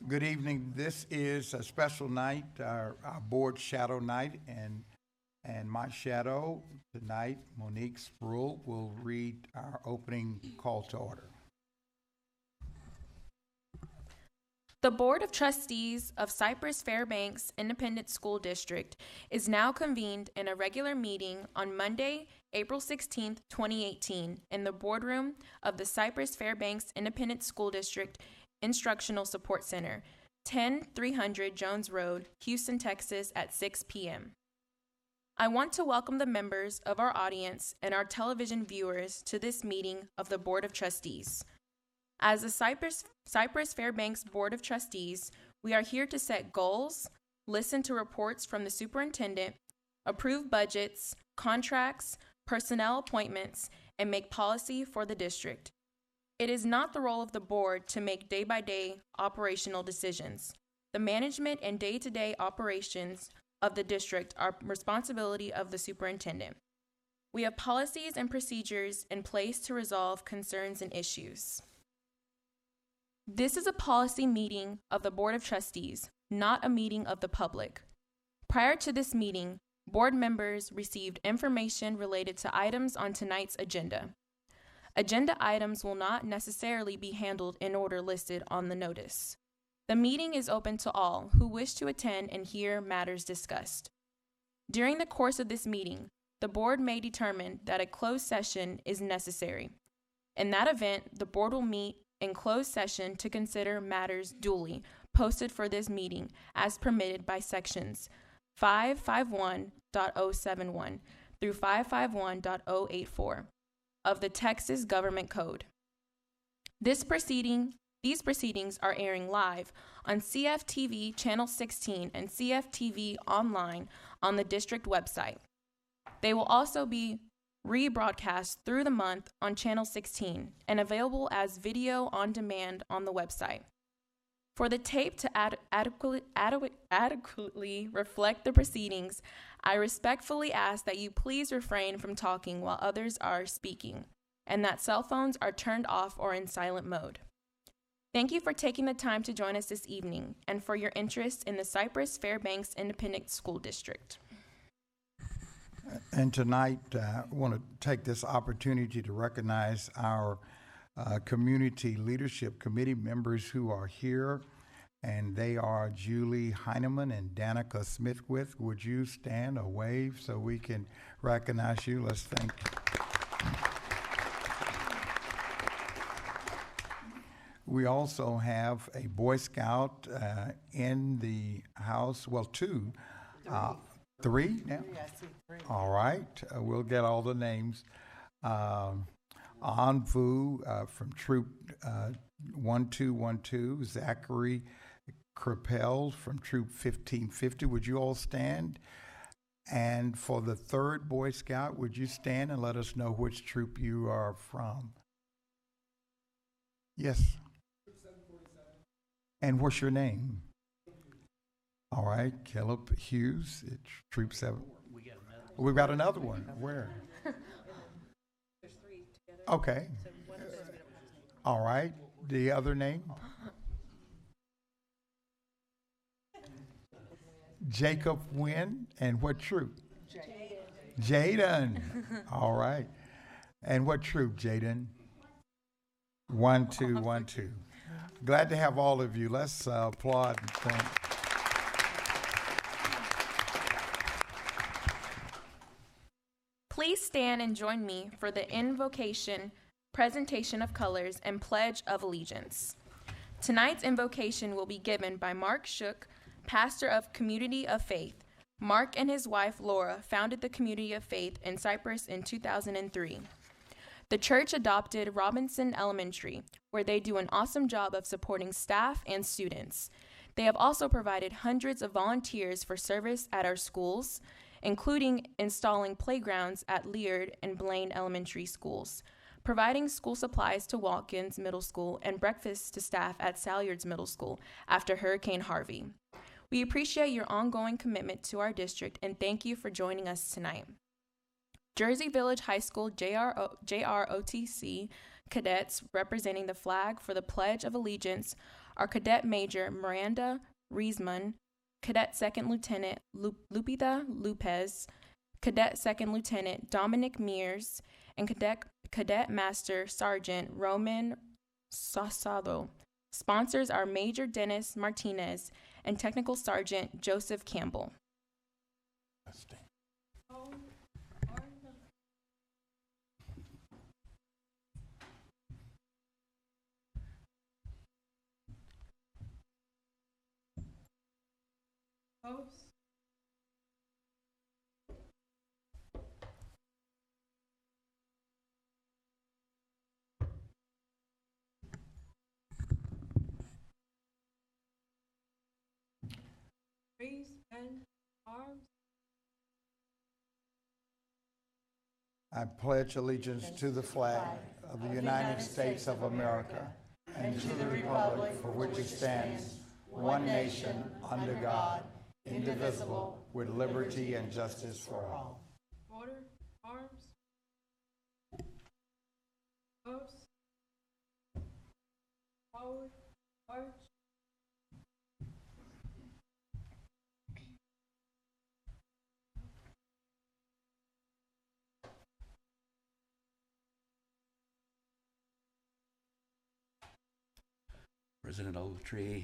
Good evening. This is a special night, our board shadow night, and my shadow tonight, Monique Spruill, will read our opening call to order. The Board of Trustees of Cypress-Fairbanks Independent School District is now convened in a regular meeting on Monday, April 16th, 2018, in the boardroom of the Cypress-Fairbanks Independent School District Instructional Support Center, 10300 Jones Road, Houston, Texas, at 6 p.m. I want to welcome the members of our audience and our television viewers to this meeting of the Board of Trustees. As the Cypress-Fairbanks Board of Trustees, we are here to set goals, listen to reports from the superintendent, approve budgets, contracts, personnel appointments, and make policy for the district. It is not the role of the board to make day-by-day operational decisions. The management and day-to-day operations of the district are responsibility of the superintendent. We have policies and procedures in place to resolve concerns and issues. This is a policy meeting of the Board of Trustees, not a meeting of the public. Prior to this meeting, board members received information related to items on tonight's agenda. Agenda items will not necessarily be handled in order listed on the notice. The meeting is open to all who wish to attend and hear matters discussed. During the course of this meeting, the board may determine that a closed session is necessary. In that event, the board will meet in closed session to consider matters duly posted for this meeting as permitted by sections 551.071 through 551.084 of the Texas Government Code. These proceedings are airing live on CFTV Channel 16 and CFTV online on the district website. They will also be rebroadcast through the month on Channel 16 and available as video on demand on the website. For the tape to adequately reflect the proceedings, I respectfully ask that you please refrain from talking while others are speaking, and that cell phones are turned off or in silent mode. Thank you for taking the time to join us this evening and for your interest in the Cypress-Fairbanks Independent School District. And tonight, I want to take this opportunity to recognize our Community Leadership Committee members who are here, and they are Julie Heineman and Danica Smithwith. Would you stand or wave so we can recognize you? Let's thank you. We also have a Boy Scout in the house, well, two. Three now? Yeah, I see three. All right, we'll get all the names. Anvu from Troop 1212, Zachary Crepel from Troop 1550. Would you all stand? And for the third Boy Scout, would you stand and let us know which troop you are from? Yes. Troop 747. And what's your name? All right, Caleb Hughes, it's Troop 7. We've got another one. Where? There's three together. Okay. So one of those. All right. The other name? Jacob Wynn. And what troop? Jaden. All right. And what troop, Jaden? 1212. Glad to have all of you. Let's applaud and thank. Please stand and join me for the invocation, presentation of colors, and pledge of allegiance. Tonight's invocation will be given by Mark Shook, pastor of Community of Faith. Mark and his wife Laura founded the Community of Faith in Cypress in 2003. The church adopted Robinson Elementary, where they do an awesome job of supporting staff and students. They have also provided hundreds of volunteers for service at our schools, including installing playgrounds at Leard and Blaine Elementary schools, providing school supplies to Watkins Middle School, and breakfast to staff at Salyards Middle School after Hurricane Harvey. We appreciate your ongoing commitment to our district and thank you for joining us tonight. Jersey Village High School JROTC cadets representing the flag for the Pledge of Allegiance are Cadet Major Miranda Riesman, Cadet Second Lieutenant Lupita Lopez, Cadet Second Lieutenant Dominic Mears, and Cadet Master Sergeant Roman Sasado. Sponsors are Major Dennis Martinez and Technical Sergeant Joseph Campbell. Raise and arms. I pledge allegiance to the flag of the United States of America and to the republic for which it stands, one nation, under God, indivisible, with liberty and justice for all. Order, arms. Post. Forward, march. President Ogletree,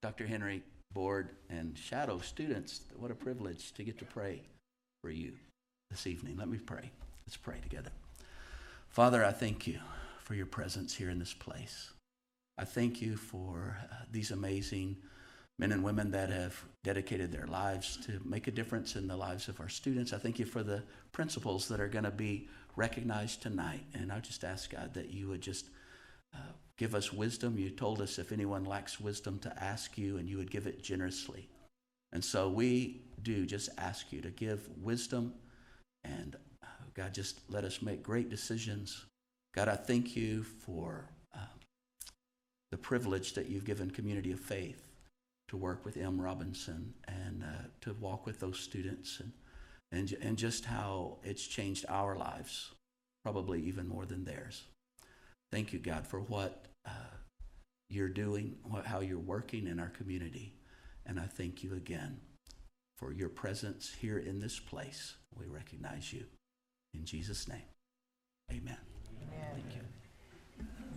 Dr. Henry, board, and shadow students, what a privilege to get to pray for you this evening. Let me pray. Let's pray together. Father, I thank you for your presence here in this place. I thank you for these amazing men and women that have dedicated their lives to make a difference in the lives of our students. I thank you for the principals that are going to be recognized tonight. And I just ask, God, that you would just give us wisdom. You told us if anyone lacks wisdom to ask you, and you would give it generously. And so we do just ask you to give wisdom, and God, just let us make great decisions. God, I thank you for the privilege that you've given Community of Faith to work with M. Robinson and to walk with those students, and just how it's changed our lives, probably even more than theirs. Thank you, God, for what you're doing, how you're working in our community. And I thank you again for your presence here in this place. We recognize you. In Jesus' name, amen. Amen. Thank you.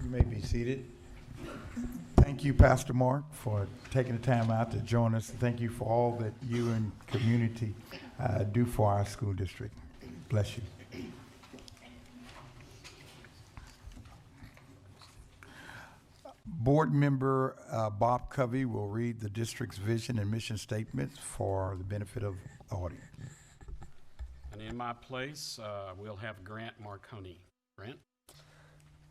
You may be seated. Thank you, Pastor Mark, for taking the time out to join us. Thank you for all that you and community do for our school district. Bless you. Board member Bob Covey will read the district's vision and mission statements for the benefit of the audience. And in my place, we'll have Grant Marconi. Grant?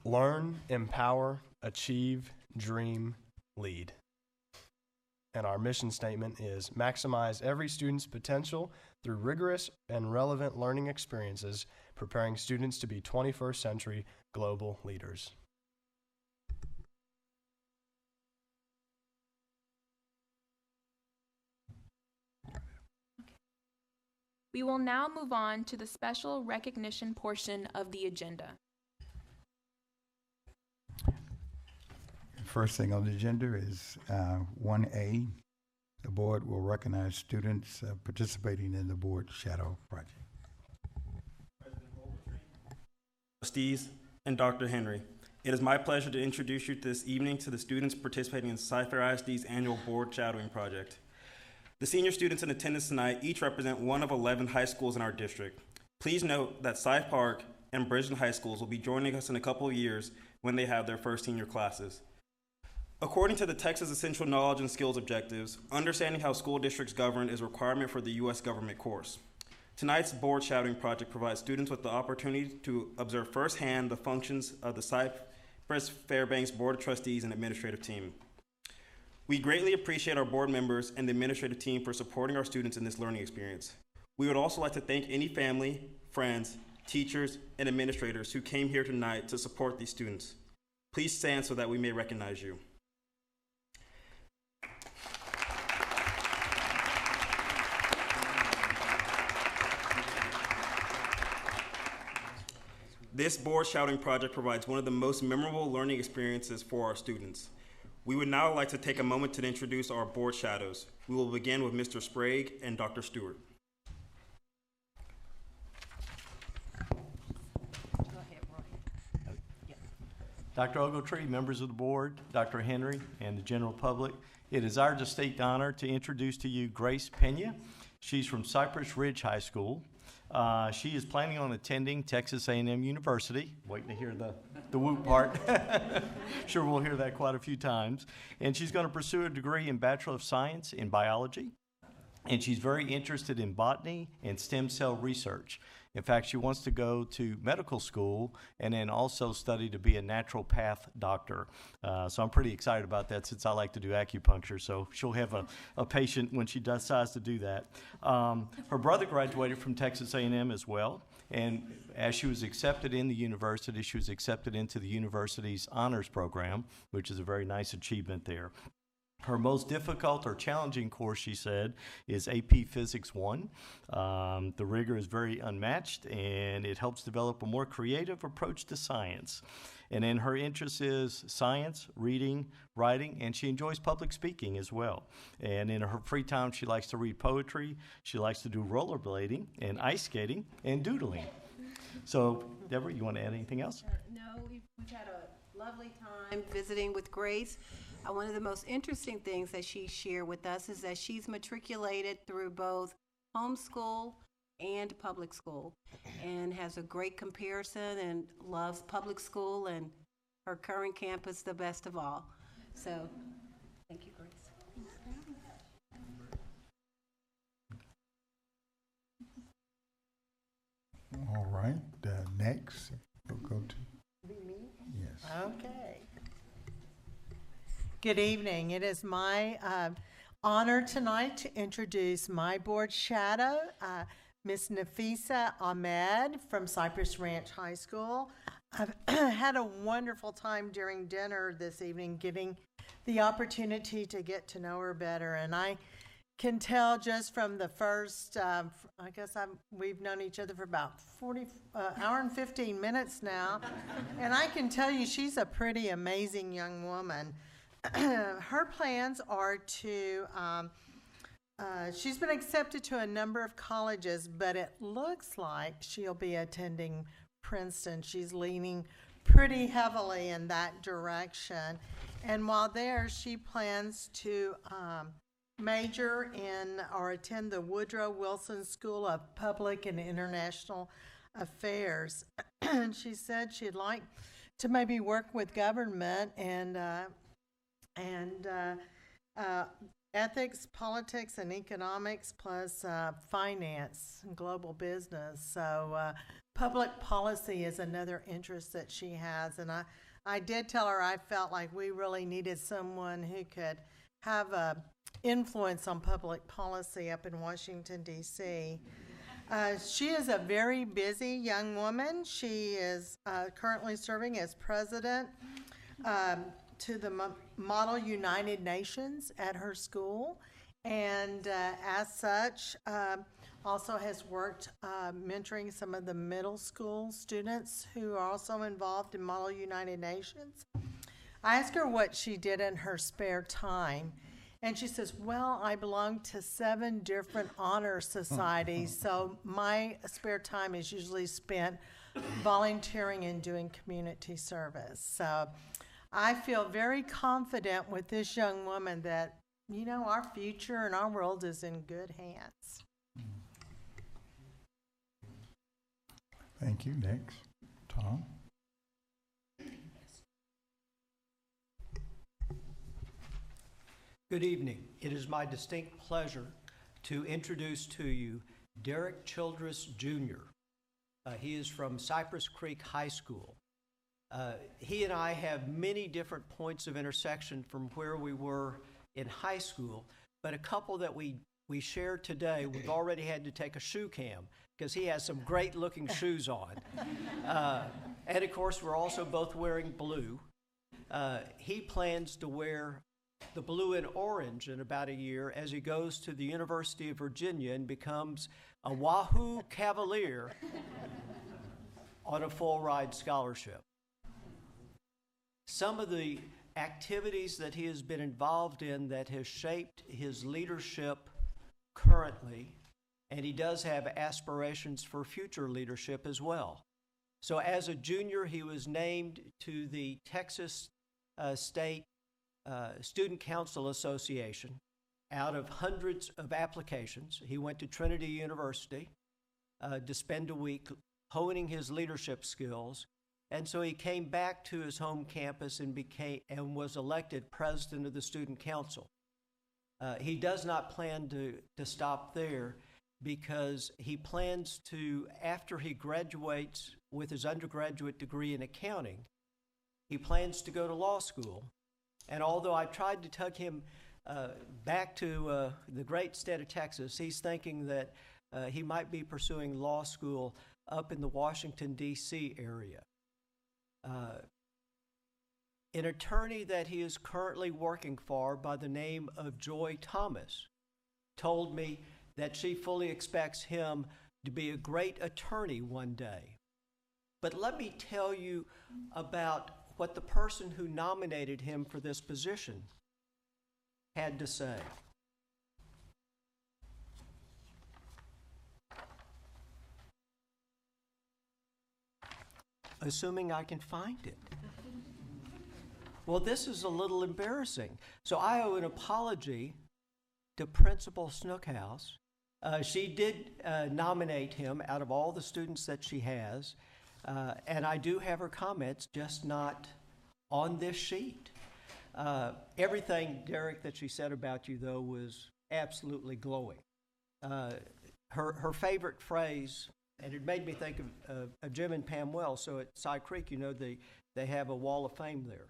Learn, empower, achieve, dream, lead. And our mission statement is maximize every student's potential through rigorous and relevant learning experiences, preparing students to be 21st century global leaders. We will now move on to the special recognition portion of the agenda. First thing on the agenda is 1A. The board will recognize students participating in the board shadow project. Trustees, and Dr. Henry, it is my pleasure to introduce you this evening to the students participating in Cypress-Fairbanks ISD's annual board shadowing project. The senior students in attendance tonight each represent one of 11 high schools in our district. Please note that Cy Park and Bridgeton High Schools will be joining us in a couple of years when they have their first senior classes. According to the Texas Essential Knowledge and Skills Objectives, understanding how school districts govern is a requirement for the U.S. government course. Tonight's board shadowing project provides students with the opportunity to observe firsthand the functions of the Cypress-Fairbanks Board of Trustees and Administrative Team. We greatly appreciate our board members and the administrative team for supporting our students in this learning experience. We would also like to thank any family, friends, teachers, and administrators who came here tonight to support these students. Please stand so that we may recognize you. This board shadowing project provides one of the most memorable learning experiences for our students. We would now like to take a moment to introduce our board shadows. We will begin with Mr. Sprague and Dr. Stewart. Dr. Ogletree, members of the board, Dr. Henry, and the general public, it is our distinct honor to introduce to you Grace Pena. She's from Cypress Ridge High School. She is planning on attending Texas A&M University. Waiting to hear the whoop part. Sure we'll hear that quite a few times. And she's going to pursue a degree in Bachelor of Science in Biology. And she's very interested in botany and stem cell research. In fact, she wants to go to medical school and then also study to be a naturopath doctor. So I'm pretty excited about that since I like to do acupuncture. So she'll have a patient when she decides to do that. Her brother graduated from Texas A&M as well. And as she was accepted in the university, she was accepted into the university's honors program, which is a very nice achievement there. Her most difficult or challenging course, she said, is AP Physics 1. The rigor is very unmatched, and it helps develop a more creative approach to science. And then her interest is science, reading, writing, and she enjoys public speaking as well. And in her free time, she likes to read poetry, she likes to do rollerblading and ice skating and doodling. So, Deborah, you want to add anything else? No, we've had a lovely time visiting with Grace. One of the most interesting things that she shared with us is that she's matriculated through both homeschool and public school and has a great comparison and loves public school and her current campus the best of all. So, thank you, Grace. All right, next we'll go to. Me? Yes. Okay. Good evening. It is my honor tonight to introduce my board shadow, Miss Nafisa Ahmed from Cypress Ranch High School. I've had a wonderful time during dinner this evening getting the opportunity to get to know her better, and I can tell just from the first, I guess we've known each other for about hour and 15 minutes now, and I can tell you she's a pretty amazing young woman. Her plans are to, she's been accepted to a number of colleges, but it looks like she'll be attending Princeton. She's leaning pretty heavily in that direction. And while there, she plans to major in or attend the Woodrow Wilson School of Public and International Affairs. She said she'd like to maybe work with government and ethics, politics, and economics, plus finance and global business. So public policy is another interest that she has. And I did tell her I felt like we really needed someone who could have a influence on public policy up in Washington, D.C. She is a very busy young woman. She is currently serving as president to the Model United Nations at her school, and as such also has worked mentoring some of the middle school students who are also involved in Model United Nations. I asked her what she did in her spare time, and she says, well, I belong to 7 different honor societies, so my spare time is usually spent volunteering and doing community service. So I feel very confident with this young woman that, you know, our future and our world is in good hands. Thank you. Next, Tom. Good evening. It is my distinct pleasure to introduce to you Derek Childress, Jr. He is from Cypress Creek High School. He and I have many different points of intersection from where we were in high school, but a couple that we share today, we've already had to take a shoe cam because he has some great looking shoes on. And of course, we're also both wearing blue. He plans to wear the blue and orange in about a year as he goes to the University of Virginia and becomes a Wahoo Cavalier on a full ride scholarship. Some of the activities that he has been involved in that has shaped his leadership currently, and he does have aspirations for future leadership as well. So as a junior, he was named to the Texas State Student Council Association out of hundreds of applications. He went to Trinity University to spend a week honing his leadership skills. And so he came back to his home campus and was elected president of the student council. He does not plan to stop there, because he plans to, after he graduates with his undergraduate degree in accounting, he plans to go to law school. And although I tried to tug him back to the great state of Texas, he's thinking that he might be pursuing law school up in the Washington, D.C. area. An attorney that he is currently working for by the name of Joy Thomas told me that she fully expects him to be a great attorney one day. But let me tell you about what the person who nominated him for this position had to say. Assuming I can find it. Well, this is a little embarrassing. So I owe an apology to Principal Snookhouse. She did nominate him out of all the students that she has, and I do have her comments, just not on this sheet. Everything, Derek, that she said about you, though, was absolutely glowing. Her favorite phrase, and it made me think of Jim and Pam Wells. So at Cy Creek, you know, they have a wall of fame there.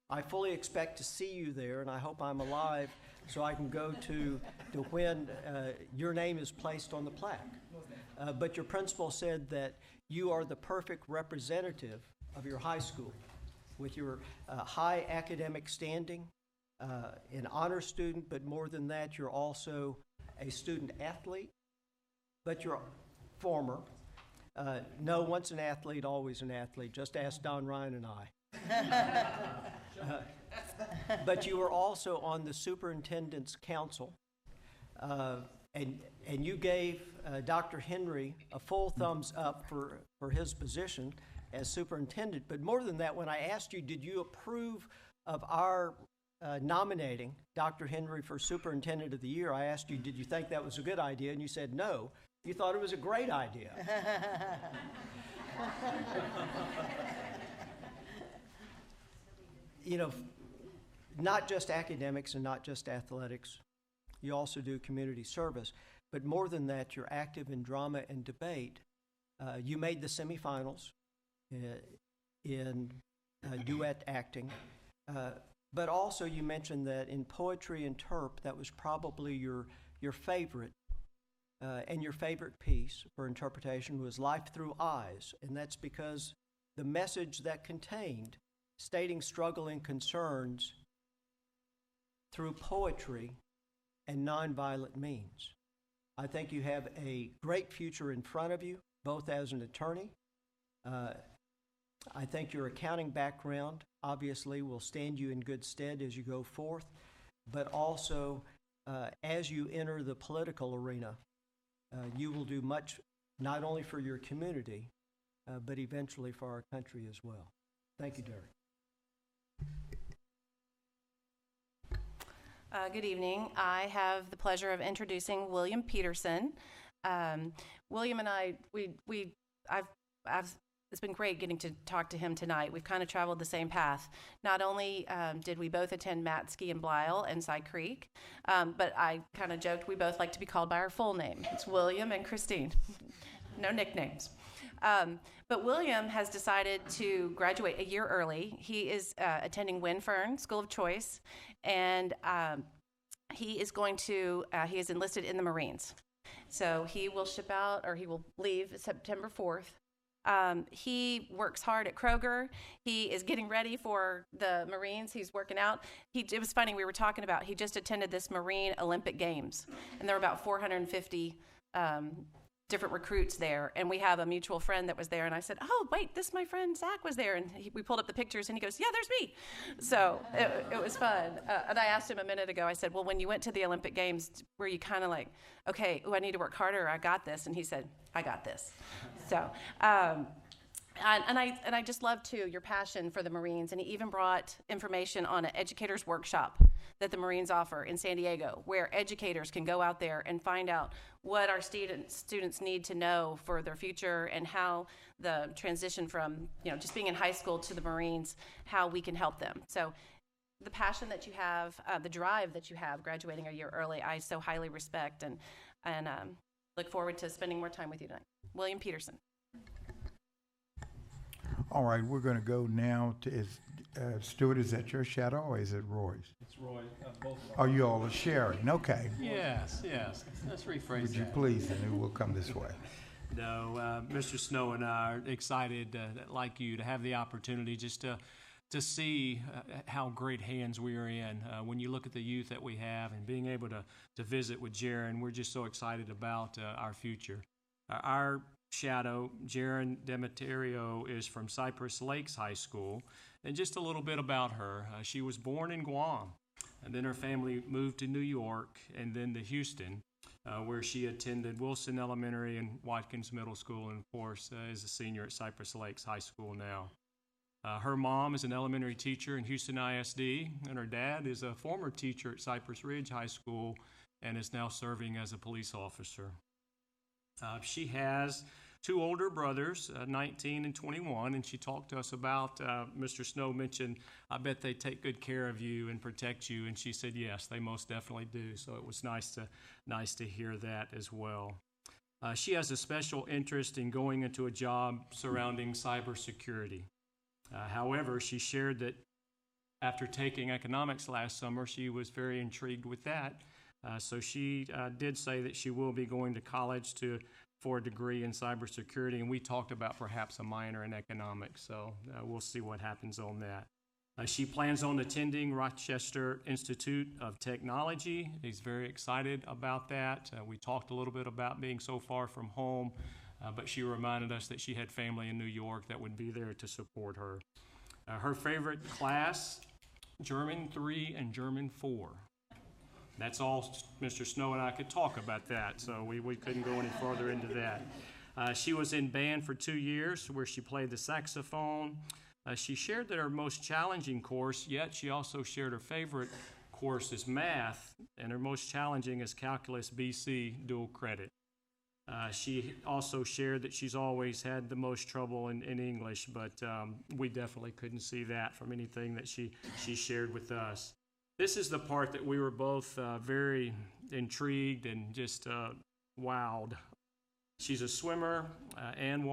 I fully expect to see you there, and I hope I'm alive so I can go to when your name is placed on the plaque. But your principal said that you are the perfect representative of your high school with your high academic standing, an honor student, but more than that, you're also a student athlete, but you're former. No, once an athlete, always an athlete. Just ask Don Ryan and I. But you were also on the superintendent's council, and you gave Dr. Henry a full thumbs up for his position as superintendent. But more than that, when I asked you, did you approve of our nominating Dr. Henry for superintendent of the year, I asked you, did you think that was a good idea? And you said no. You thought it was a great idea. You know, not just academics and not just athletics, you also do community service. But more than that, you're active in drama and debate. You made the semifinals in duet acting. But also you mentioned that in poetry and terp, that was probably your favorite. And your favorite piece for interpretation was Life Through Eyes. And that's because the message that contained stating struggle and concerns through poetry and nonviolent means. I think you have a great future in front of you, both as an attorney. I think your accounting background obviously will stand you in good stead as you go forth, but also as you enter the political arena, you will do much not only for your community, but eventually for our country as well. Thank you, Derek. Good evening. I have the pleasure of introducing William Peterson. William and I, it's been great getting to talk to him tonight. We've kind of traveled the same path. Not only did we both attend Matsky and Blyle and Cy Creek, but I kind of joked we both like to be called by our full name. It's William and Christine. No nicknames. But William has decided to graduate a year early. He is attending Winfern School of Choice, and he is enlisted in the Marines. So he will he will leave September 4th. He works hard at Kroger. He is getting ready for the Marines. He's working out. It was funny, we were talking about, he just attended this Marine Olympic Games, and there were about 450 different recruits there, and we have a mutual friend that was there, and I said, oh, wait, this my friend Zach was there, and we pulled up the pictures, and he goes, yeah, there's me. So it was fun. And I asked him a minute ago, I said, well, when you went to the Olympic Games, were you kind of like, okay, I need to work harder, I got this? And he said, I got this. So, and I just love, too, your passion for the Marines, and he even brought information on an educator's workshop that the Marines offer in San Diego, where educators can go out there and find out what our students need to know for their future and how the transition from, just being in high school to the Marines, how we can help them. So the passion that you have, the drive that you have graduating a year early, I so highly respect and look forward to spending more time with you tonight. William Peterson. All right, we're going to go now to, Stuart, is that your shadow or is it Roy's? It's Roy, both of them. Oh, you all are sharing, okay. Yes. Let's rephrase that. Would you please, and then we'll come this way. No, Mr. Snow and I are excited, like you, to have the opportunity just to see how great hands we are in. When you look at the youth that we have and being able to visit with Jaron, we're just so excited about our future. Our shadow, Jaron Demeterio, is from Cypress Lakes High School. And just a little bit about her. She was born in Guam, and then her family moved to New York and then to Houston, where she attended Wilson Elementary and Watkins Middle School, and of course is a senior at Cypress Lakes High School now. Her mom is an elementary teacher in Houston ISD, and her dad is a former teacher at Cypress Ridge High School and is now serving as a police officer. She has two older brothers, 19 and 21, and she talked to us about, Mr. Snow mentioned, I bet they take good care of you and protect you, and she said, yes, they most definitely do. So it was nice to hear that as well. She has a special interest in going into a job surrounding cybersecurity. However, she shared that after taking economics last summer, she was very intrigued with that. So she did say that she will be going to college for a degree in cybersecurity, and we talked about perhaps a minor in economics, so we'll see what happens on that. She plans on attending Rochester Institute of Technology. He's very excited about that. We talked a little bit about being so far from home, but she reminded us that she had family in New York that would be there to support her. Her favorite class, German 3 and German 4. That's all Mr. Snow and I could talk about that, so we couldn't go any further into that. She was in band for 2 years where she played the saxophone. She shared that her most challenging course, yet she also shared her favorite course is math, and her most challenging is Calculus BC dual credit. She also shared that she's always had the most trouble in English, but we definitely couldn't see that from anything that she shared with us. This is the part that we were both very intrigued and just wowed. She's a swimmer and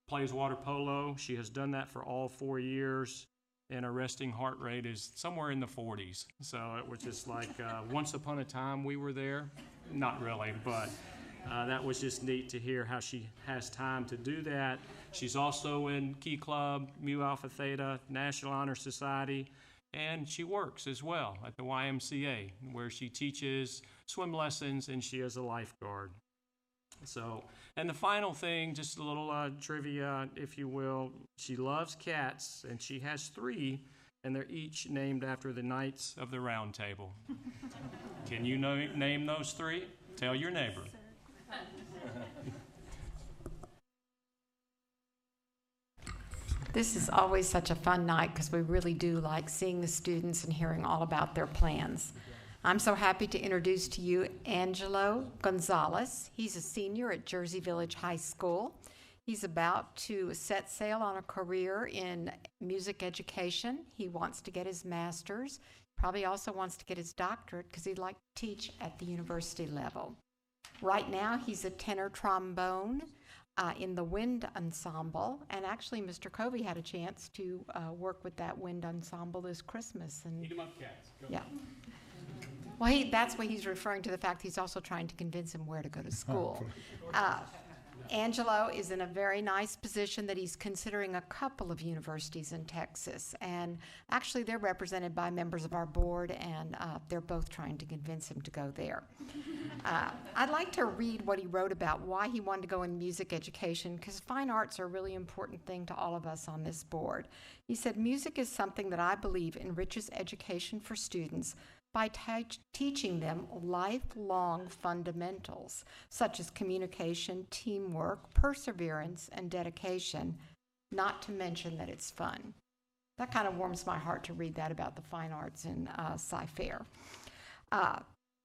plays water polo. She has done that for all 4 years, and her resting heart rate is somewhere in the 40s. So it was just like once upon a time we were there. Not really, but that was just neat to hear how she has time to do that. She's also in Key Club, Mu Alpha Theta, National Honor Society, and she works as well at the YMCA, where she teaches swim lessons and she is a lifeguard. So, and the final thing, just a little trivia, if you will, she loves cats, and she has 3, and they're each named after the Knights of the Round Table. Can you name those 3? Tell your neighbor. This is always such a fun night because we really do like seeing the students and hearing all about their plans. I'm so happy to introduce to you Angelo Gonzalez. He's a senior at Jersey Village High School. He's about to set sail on a career in music education. He wants to get his master's, probably also wants to get his doctorate because he'd like to teach at the university level. Right now, he's a tenor trombone in the wind ensemble, and actually Mr. Covey had a chance to work with that wind ensemble this Christmas. And Eat 'em up, cats. Go. Yeah. Well, that's why he's referring to the fact he's also trying to convince him where to go to school. Angelo is in a very nice position that he's considering a couple of universities in Texas. And actually, they're represented by members of our board, and they're both trying to convince him to go there. I'd like to read what he wrote about why he wanted to go in music education, because fine arts are a really important thing to all of us on this board. He said, "Music is something that I believe enriches education for students by teaching them lifelong fundamentals, such as communication, teamwork, perseverance, and dedication, not to mention that it's fun." That kind of warms my heart to read that about the fine arts in Cy-Fair.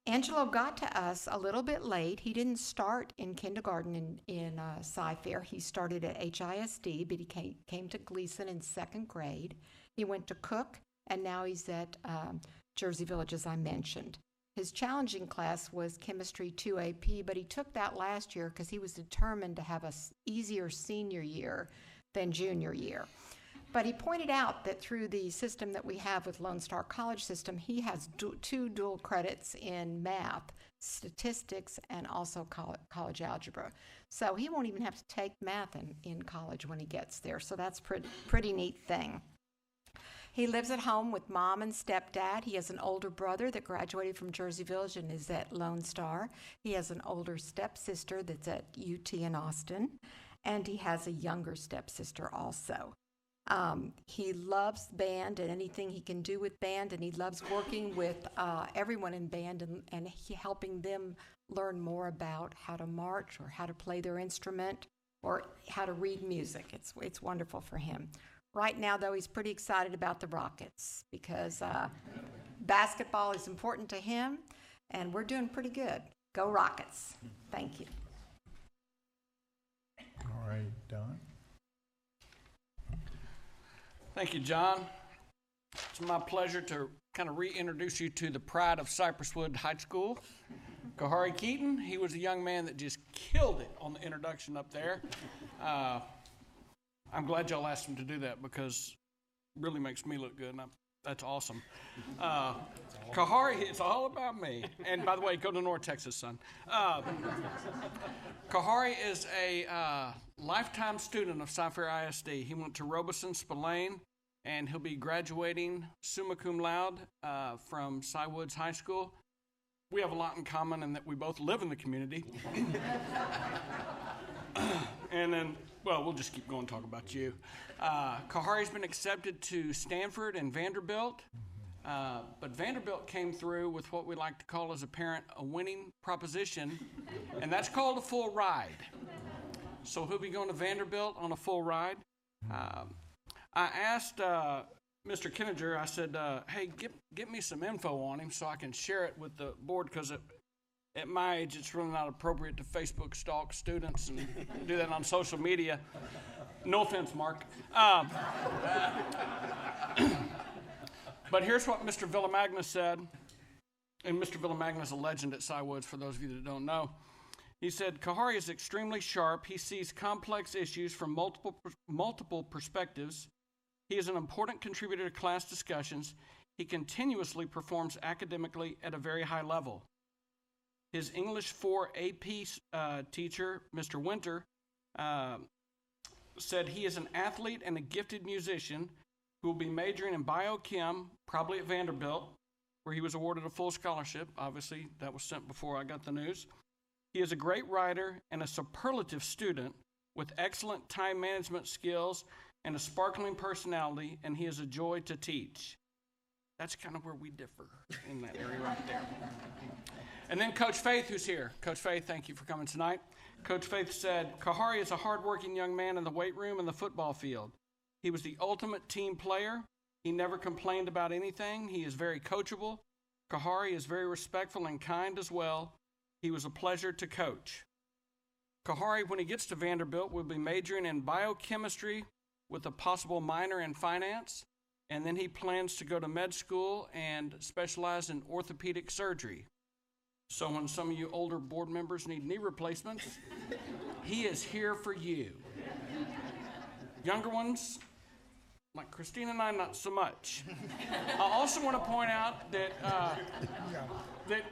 Angelo got to us a little bit late. He didn't start in kindergarten in Cy-Fair. He started at HISD, but he came to Gleason in 2nd grade. He went to Cook, and now he's at Jersey Village, as I mentioned. His challenging class was Chemistry 2AP, but he took that last year because he was determined to have an easier senior year than junior year. But he pointed out that through the system that we have with Lone Star College system, he has 2 dual credits in math, statistics, and also college algebra. So he won't even have to take math in college when he gets there. So that's a pretty neat thing. He lives at home with mom and stepdad. He has an older brother that graduated from Jersey Village and is at Lone Star. He has an older stepsister that's at UT in Austin, and he has a younger stepsister also. He loves band and anything he can do with band, and he loves working with everyone in band and helping them learn more about how to march or how to play their instrument or how to read music. It's wonderful for him. Right now, though, he's pretty excited about the Rockets because basketball is important to him, and we're doing pretty good. Go Rockets. Thank you. All right, Don. Thank you, John. It's my pleasure to kind of reintroduce you to the pride of Cypresswood High School. Kahari Keaton, he was a young man that just killed it on the introduction up there. I'm glad y'all asked him to do that because it really makes me look good, and that's awesome. Kahari, it's all about me. And by the way, go to North Texas, son. Kahari is a lifetime student of Cy-Fair ISD. He went to Robeson Spillane, and he'll be graduating summa cum laude from Cy Woods High School. We have a lot in common in that we both live in the community. And then, well, we'll just keep going and talk about you. Kahari's been accepted to Stanford and Vanderbilt, but Vanderbilt came through with what we like to call as a parent a winning proposition, and that's called a full ride. So he'll be going to Vanderbilt on a full ride. I asked Mr. Kinninger, I said, hey, get me some info on him so I can share it with the board, because at my age, it's really not appropriate to Facebook stalk students and do that on social media. No offense, Mark. But here's what Mr. Villamagna said, and Mr. Villamagna is a legend at Cy Woods, for those of you that don't know. He said, Kahari is extremely sharp. He sees complex issues from multiple perspectives. He is an important contributor to class discussions. He continuously performs academically at a very high level. His English 4 AP teacher, Mr. Winter, said he is an athlete and a gifted musician who will be majoring in biochem, probably at Vanderbilt, where he was awarded a full scholarship. Obviously, that was sent before I got the news. He is a great writer and a superlative student with excellent time management skills and a sparkling personality, and he is a joy to teach. That's kind of where we differ in that area right there. And then Coach Faith, who's here. Coach Faith, thank you for coming tonight. Coach Faith said, Kahari is a hardworking young man in the weight room and the football field. He was the ultimate team player. He never complained about anything. He is very coachable. Kahari is very respectful and kind as well. He was a pleasure to coach. Kahari, when he gets to Vanderbilt, will be majoring in biochemistry with a possible minor in finance. And then he plans to go to med school and specialize in orthopedic surgery. So when some of you older board members need knee replacements, he is here for you. Younger ones, like Christine and I, not so much. I also want to point out that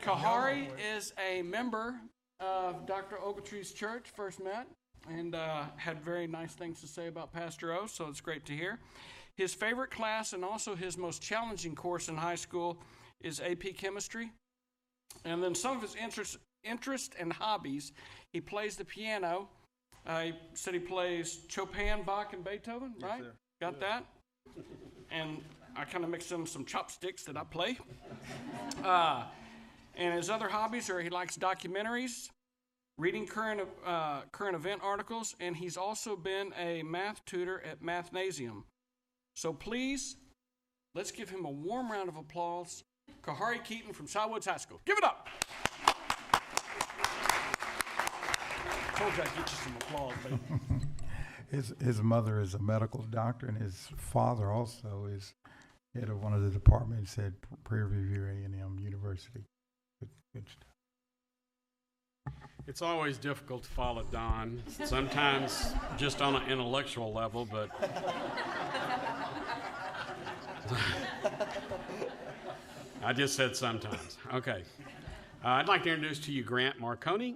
Kahari is a member of Dr. Ogletree's church, first met. and had very nice things to say about Pastor O, so it's great to hear. His favorite class and also his most challenging course in high school is AP Chemistry. And then some of his interests and hobbies, he plays the piano. He said he plays Chopin, Bach, and Beethoven, right? Yes, sir. Got that? And I kind of mixed in some chopsticks that I play. And his other hobbies are he likes documentaries, reading current event articles, and he's also been a math tutor at Mathnasium. So please, let's give him a warm round of applause. Kahari Keaton from Southwoods High School. Give it up. Told you I'd get you some applause, baby. His mother is a medical doctor, and his father also is head of one of the departments at Prairie View A&M University. Good stuff. It's always difficult to follow Don, sometimes just on an intellectual level, but I just said sometimes. Okay. I'd like to introduce to you Grant Marconi.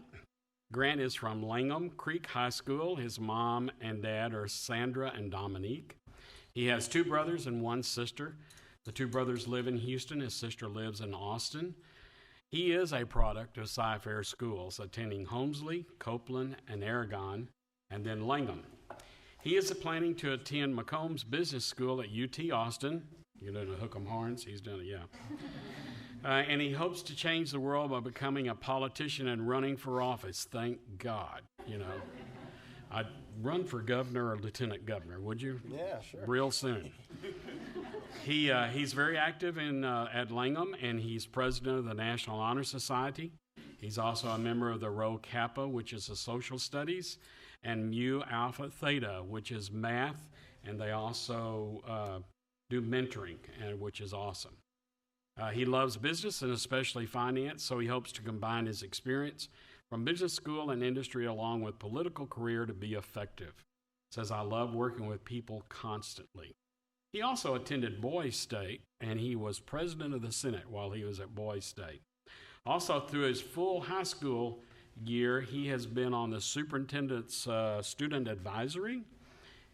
Grant is from Langham Creek High School. His mom and dad are Sandra and Dominique. He has 2 brothers and 1 sister. The 2 brothers live in Houston. His sister lives in Austin. He is a product of Cy-Fair schools, attending Holmesley, Copeland, and Aragon, and then Langham. He is planning to attend McCombs Business School at UT Austin. You're doing the hook 'em horns? He's done it, yeah. And he hopes to change the world by becoming a politician and running for office. Thank God, you know. I'd run for governor or lieutenant governor, would you? Yeah, sure. Real soon. He's very active at Langham, and he's president of the National Honor Society. He's also a member of the Rho Kappa, which is a social studies, and Mu Alpha Theta, which is math, and they also do mentoring, which is awesome. He loves business and especially finance, so he hopes to combine his experience from business school and industry along with political career to be effective. Says, I love working with people constantly. He also attended Boys State, and he was president of the Senate while he was at Boys State. Also, through his full high school year, he has been on the superintendent's student advisory,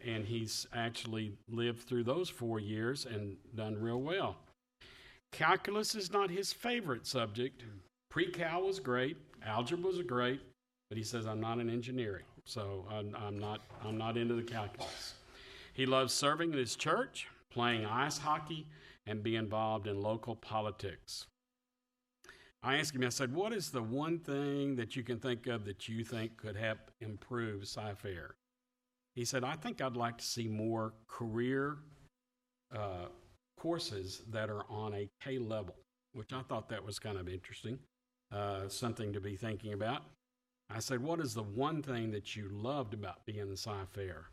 and he's actually lived through those 4 years and done real well. Calculus is not his favorite subject. Pre-cal was great, algebra was great, but he says, I'm not an engineering, so I'm not into the calculus. He loves serving in his church, playing ice hockey, and be involved in local politics. I asked him, I said, what is the one thing that you can think of that you think could help improve Cy-Fair? He said, I think I'd like to see more career courses that are on a K level, which I thought that was kind of interesting, something to be thinking about. I said, what is the one thing that you loved about being the Cy-Fair?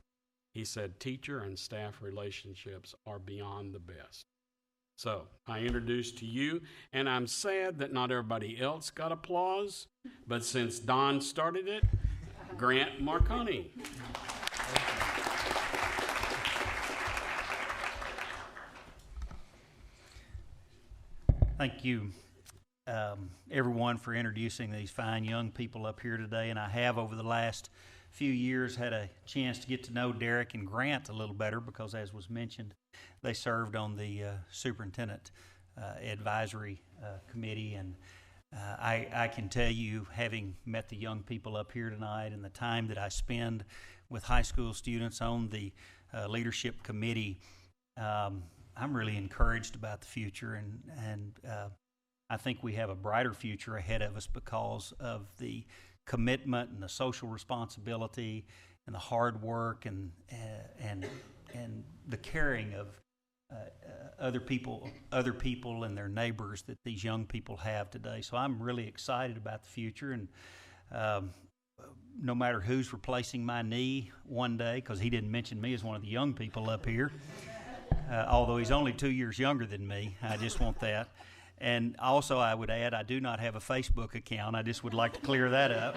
He said, teacher and staff relationships are beyond the best. So I introduced to you, and I'm sad that not everybody else got applause, but since Don started it, Grant Marconi. Thank you, everyone, for introducing these fine young people up here today. And I have, over the last few years, had a chance to get to know Derek and Grant a little better because, as was mentioned, they served on the superintendent advisory committee. And I can tell you, having met the young people up here tonight and the time that I spend with high school students on the leadership committee, I'm really encouraged about the future, and I think we have a brighter future ahead of us because of the commitment and the social responsibility and the hard work and the caring of other people and their neighbors that these young people have today. So I'm really excited about the future, and no matter who's replacing my knee one day, because he didn't mention me as one of the young people up here. Although he's only 2 years younger than me. I just want that. And also I would add, I do not have a Facebook account. I just would like to clear that up.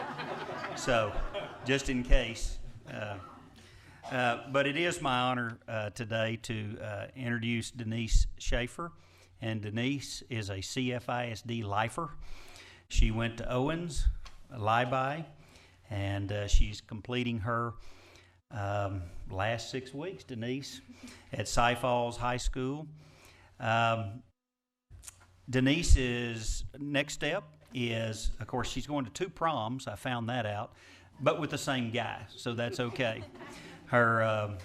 So, just in case. But it is my honor today to introduce Denise Schaefer. And Denise is a CFISD lifer. She went to Owens, Libi, and she's completing her last 6 weeks, Denise, at Cy Falls High School. Denise's next step is, of course, she's going to 2 proms. I found that out, but with the same guy, so that's okay. Her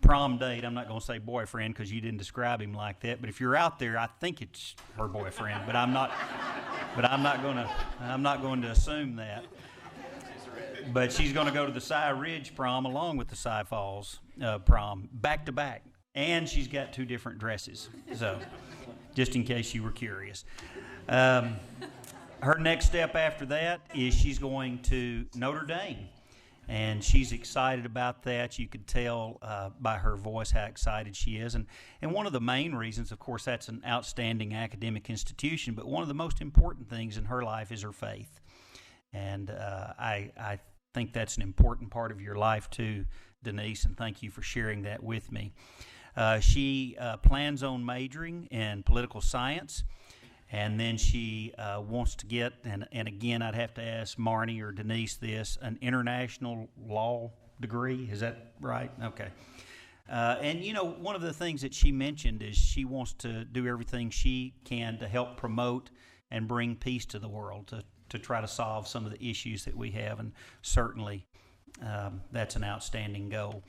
prom date, I'm not going to say boyfriend because you didn't describe him like that, but if you're out there, I think it's her boyfriend, but I'm not going to assume that. But she's going to go to the Cy Ridge prom along with the Cy Falls prom, back to back. And she's got 2 different dresses, so just in case you were curious. Her next step after that is she's going to Notre Dame. And she's excited about that. You could tell by her voice how excited she is. And one of the main reasons, of course, that's an outstanding academic institution, but one of the most important things in her life is her faith. And I think that's an important part of your life too, Denise, and thank you for sharing that with me. She plans on majoring in political science, and then she wants to get, and again, I'd have to ask Marnie or Denise this, an international law degree. Is that right? Okay. And, you know, one of the things that she mentioned is she wants to do everything she can to help promote and bring peace to the world, to try to solve some of the issues that we have, and certainly that's an outstanding goal.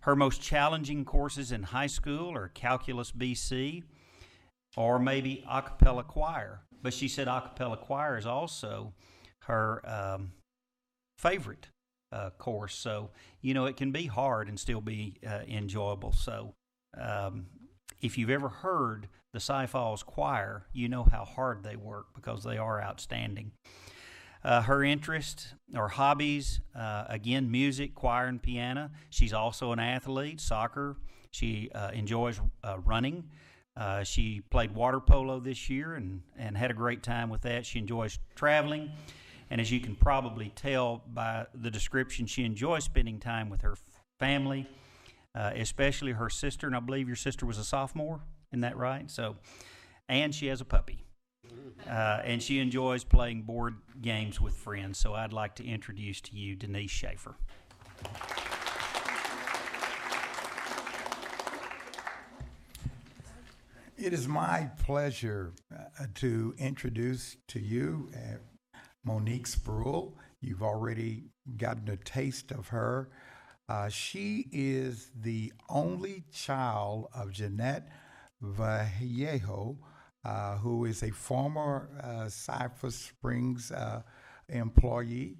Her most challenging courses in high school are Calculus BC or maybe a cappella choir, but she said a cappella choir is also her favorite course. So, you know, it can be hard and still be enjoyable. So if you've ever heard the Cy Falls Choir, you know how hard they work because they are outstanding. Her interests or hobbies, again, music, choir, and piano. She's also an athlete, soccer. She enjoys running. She played water polo this year and had a great time with that. She enjoys traveling. And as you can probably tell by the description, she enjoys spending time with her family, especially her sister. And I believe your sister was a sophomore. Isn't that right? So, and she has a puppy. And she enjoys playing board games with friends. So I'd like to introduce to you Denise Schaefer. It is my pleasure to introduce to you Monique Spruill. You've already gotten a taste of her. She is the only child of Jeanette Vallejo, who is a former Cypress Springs employee.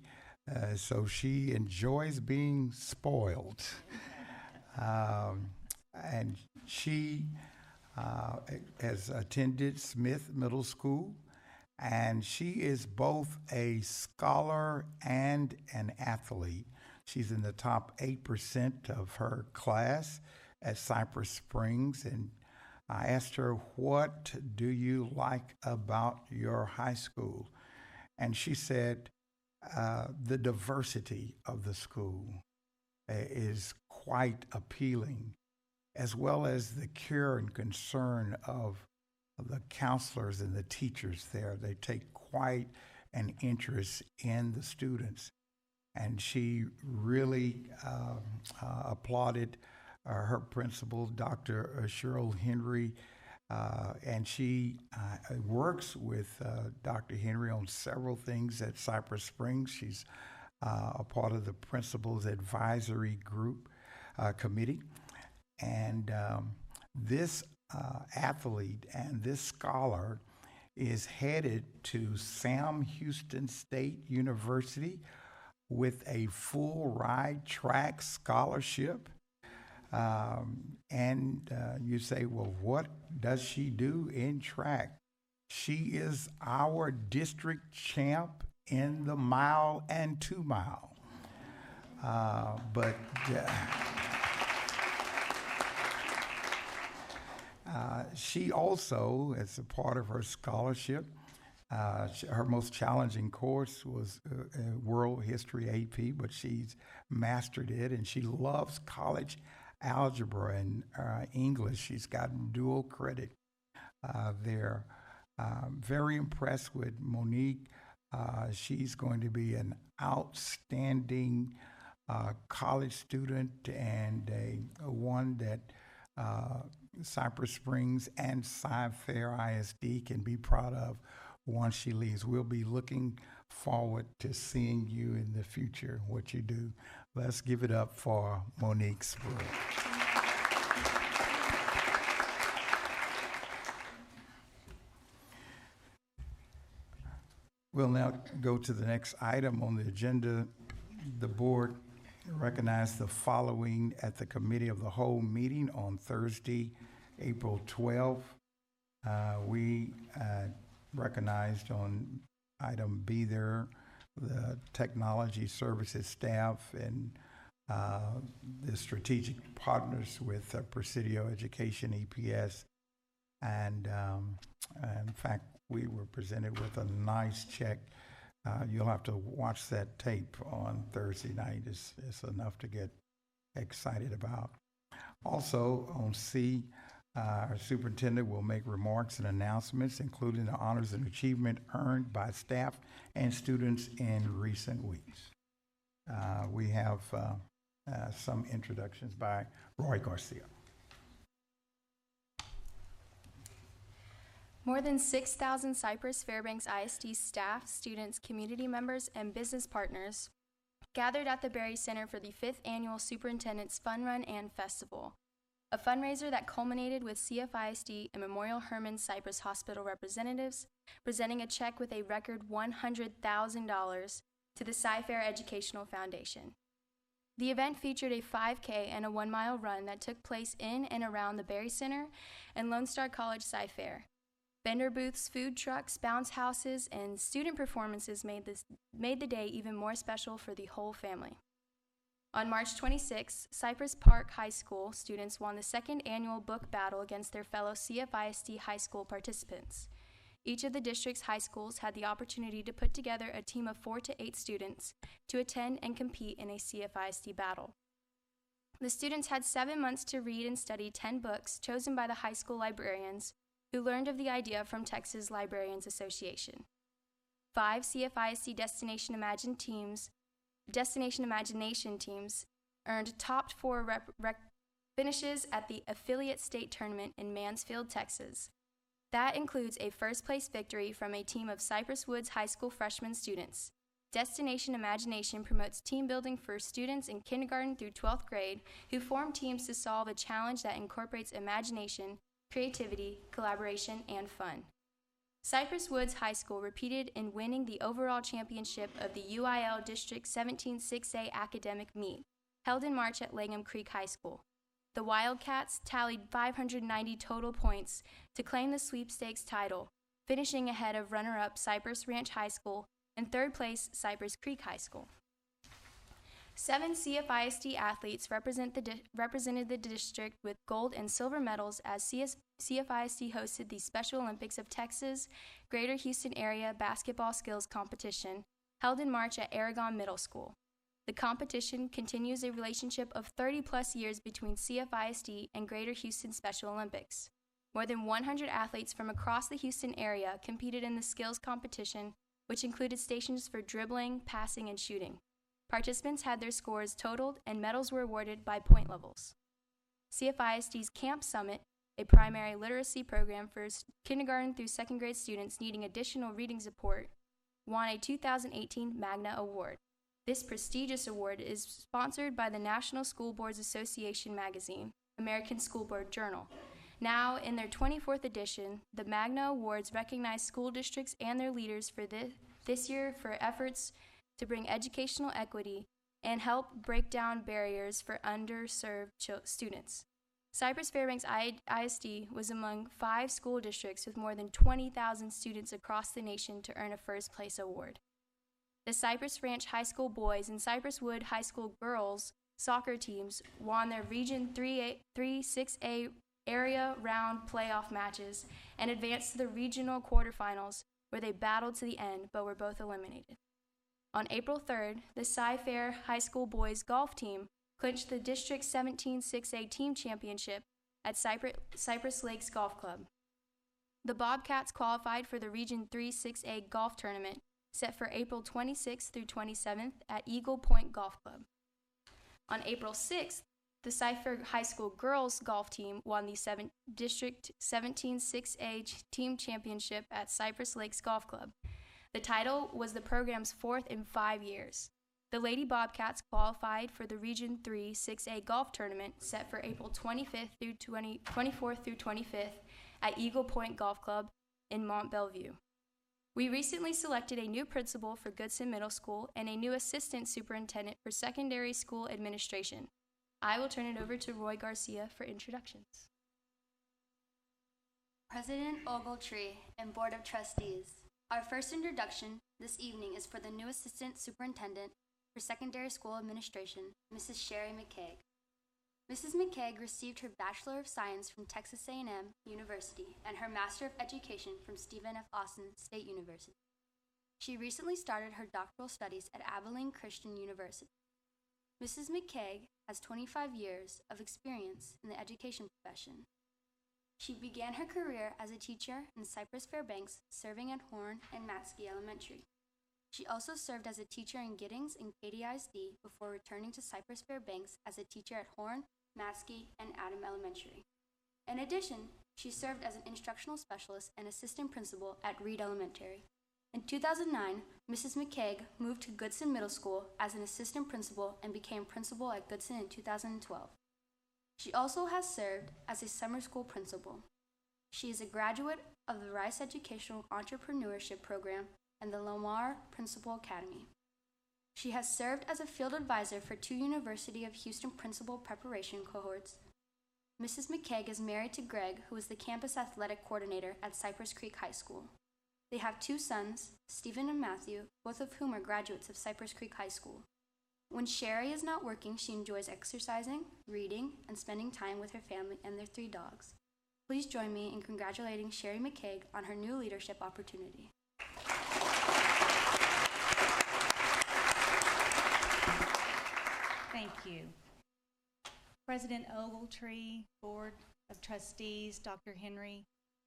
So she enjoys being spoiled. And she has attended Smith Middle School, and she is both a scholar and an athlete. She's in the top 8% of her class at Cypress Springs, and I asked her, what do you like about your high school? And she said, the diversity of the school is quite appealing, as well as the care and concern of the counselors and the teachers there. They take quite an interest in the students. And she really applauded her principal, Dr. Cheryl Henry, and she works with Dr. Henry on several things at Cypress Springs. She's a part of the principal's advisory group committee. And this athlete and this scholar is headed to Sam Houston State University with a full ride track scholarship. And you say, well, what does she do in track? She is our district champ in the mile and 2 mile. She also, as a part of her scholarship, her most challenging course was World History AP, but she's mastered it, and she loves college algebra and English. She's gotten dual credit there. Very impressed with Monique. She's going to be an outstanding college student and a one that Cypress Springs and Cy-Fair ISD can be proud of once she leaves. We'll be looking forward to seeing you in the future, what you do. Let's give it up for Monique Sprague. We'll now go to the next item on the agenda. The board recognized the following at the Committee of the Whole meeting on Thursday, April 12th. We recognized on item B there the technology services staff and the strategic partners with Presidio Education, EPS. And in fact, we were presented with a nice check. You'll have to watch that tape on Thursday night. It's enough to get excited about. Also, on C, our superintendent will make remarks and announcements, including the honors and achievement earned by staff and students in recent weeks. We have some introductions by Roy Garcia. More than 6,000 Cypress-Fairbanks ISD staff, students, community members, and business partners gathered at the Berry Center for the 5th Annual Superintendent's Fun Run and Festival, a fundraiser that culminated with CFISD and Memorial Hermann Cypress Hospital representatives presenting a check with a record $100,000 to the Cy-Fair Educational Foundation. The event featured a 5K and a 1-mile run that took place in and around the Berry Center and Lone Star College Cy-Fair. Vendor booths, food trucks, bounce houses, and student performances made the day even more special for the whole family. On March 26, Cypress Park High School students won the 2nd annual book battle against their fellow CFISD high school participants. Each of the district's high schools had the opportunity to put together a team of 4 to 8 students to attend and compete in a CFISD battle. The students had 7 months to read and study 10 books chosen by the high school librarians, who learned of the idea from Texas Librarians Association. 5 CFISD Destination Imagination teams earned top 4 finishes at the Affiliate State Tournament in Mansfield, Texas. That includes a first-place victory from a team of Cypress Woods High School freshman students. Destination Imagination promotes team building for students in kindergarten through 12th grade who form teams to solve a challenge that incorporates imagination, creativity, collaboration, and fun. Cypress Woods High School repeated in winning the overall championship of the UIL District 17 6A academic meet, held in March at Langham Creek High School. The Wildcats tallied 590 total points to claim the sweepstakes title, finishing ahead of runner-up Cypress Ranch High School and 3rd place Cypress Creek High School. 7 CFISD athletes represented the district with gold and silver medals as CFISD hosted the Special Olympics of Texas Greater Houston Area Basketball Skills Competition, held in March at Aragon Middle School. The competition continues a relationship of 30-plus years between CFISD and Greater Houston Special Olympics. More than 100 athletes from across the Houston area competed in the skills competition, which included stations for dribbling, passing, and shooting. Participants had their scores totaled and medals were awarded by point levels. CFISD's Camp Summit, a primary literacy program for kindergarten through 2nd grade students needing additional reading support, won a 2018 Magna Award. This prestigious award is sponsored by the National School Boards Association magazine, American School Board Journal. Now, in their 24th edition, the Magna Awards recognize school districts and their leaders for this year for efforts to bring educational equity and help break down barriers for underserved students. Cypress-Fairbanks ISD was among 5 school districts with more than 20,000 students across the nation to earn a first-place award. The Cypress Ranch High School boys and Cypress Wood High School girls soccer teams won their Region 3-6A area round playoff matches and advanced to the regional quarterfinals, where they battled to the end but were both eliminated. On April 3rd, the Cy-Fair High School boys golf team clinched the District 17 6A team championship at Cypress Lakes Golf Club. The Bobcats qualified for the Region 3 6A golf tournament, set for April 26th through 27th at Eagle Point Golf Club. On April 6th, the Cypher High School girls golf team won the District 17 6A team championship at Cypress Lakes Golf Club. The title was the program's fourth in 5 years. The Lady Bobcats qualified for the Region 3 6A golf tournament set for April 24th through 25th at Eagle Point Golf Club in Mont Belvieu. We recently selected a new principal for Goodson Middle School and a new assistant superintendent for secondary school administration. I will turn it over to Roy Garcia for introductions. President Ogletree and Board of Trustees. Our first introduction this evening is for the new assistant superintendent for secondary school administration, Mrs. Sherry McCaig. Mrs. McCaig received her Bachelor of Science from Texas A&M University and her Master of Education from Stephen F. Austin State University. She recently started her doctoral studies at Abilene Christian University. Mrs. McCaig has 25 years of experience in the education profession. She began her career as a teacher in Cypress-Fairbanks, serving at Horn and Matsky Elementary. She also served as a teacher in Giddings and Katy ISD before returning to Cypress-Fairbanks as a teacher at Horn, Matsky, and Adam Elementary. In addition, she served as an instructional specialist and assistant principal at Reed Elementary. In 2009, Mrs. McCaig moved to Goodson Middle School as an assistant principal and became principal at Goodson in 2012. She also has served as a summer school principal. She is a graduate of the Rice Educational Entrepreneurship Program and the Lamar Principal Academy. She has served as a field advisor for 2 University of Houston principal preparation cohorts. Mrs. McCaig is married to Greg, who is the campus athletic coordinator at Cypress Creek High School. They have 2 sons, Stephen and Matthew, both of whom are graduates of Cypress Creek High School. When Sherry is not working, she enjoys exercising, reading, and spending time with her family and their 3 dogs. Please join me in congratulating Sherry McCaig on her new leadership opportunity. Thank you. President Ogletree, Board of Trustees, Dr. Henry,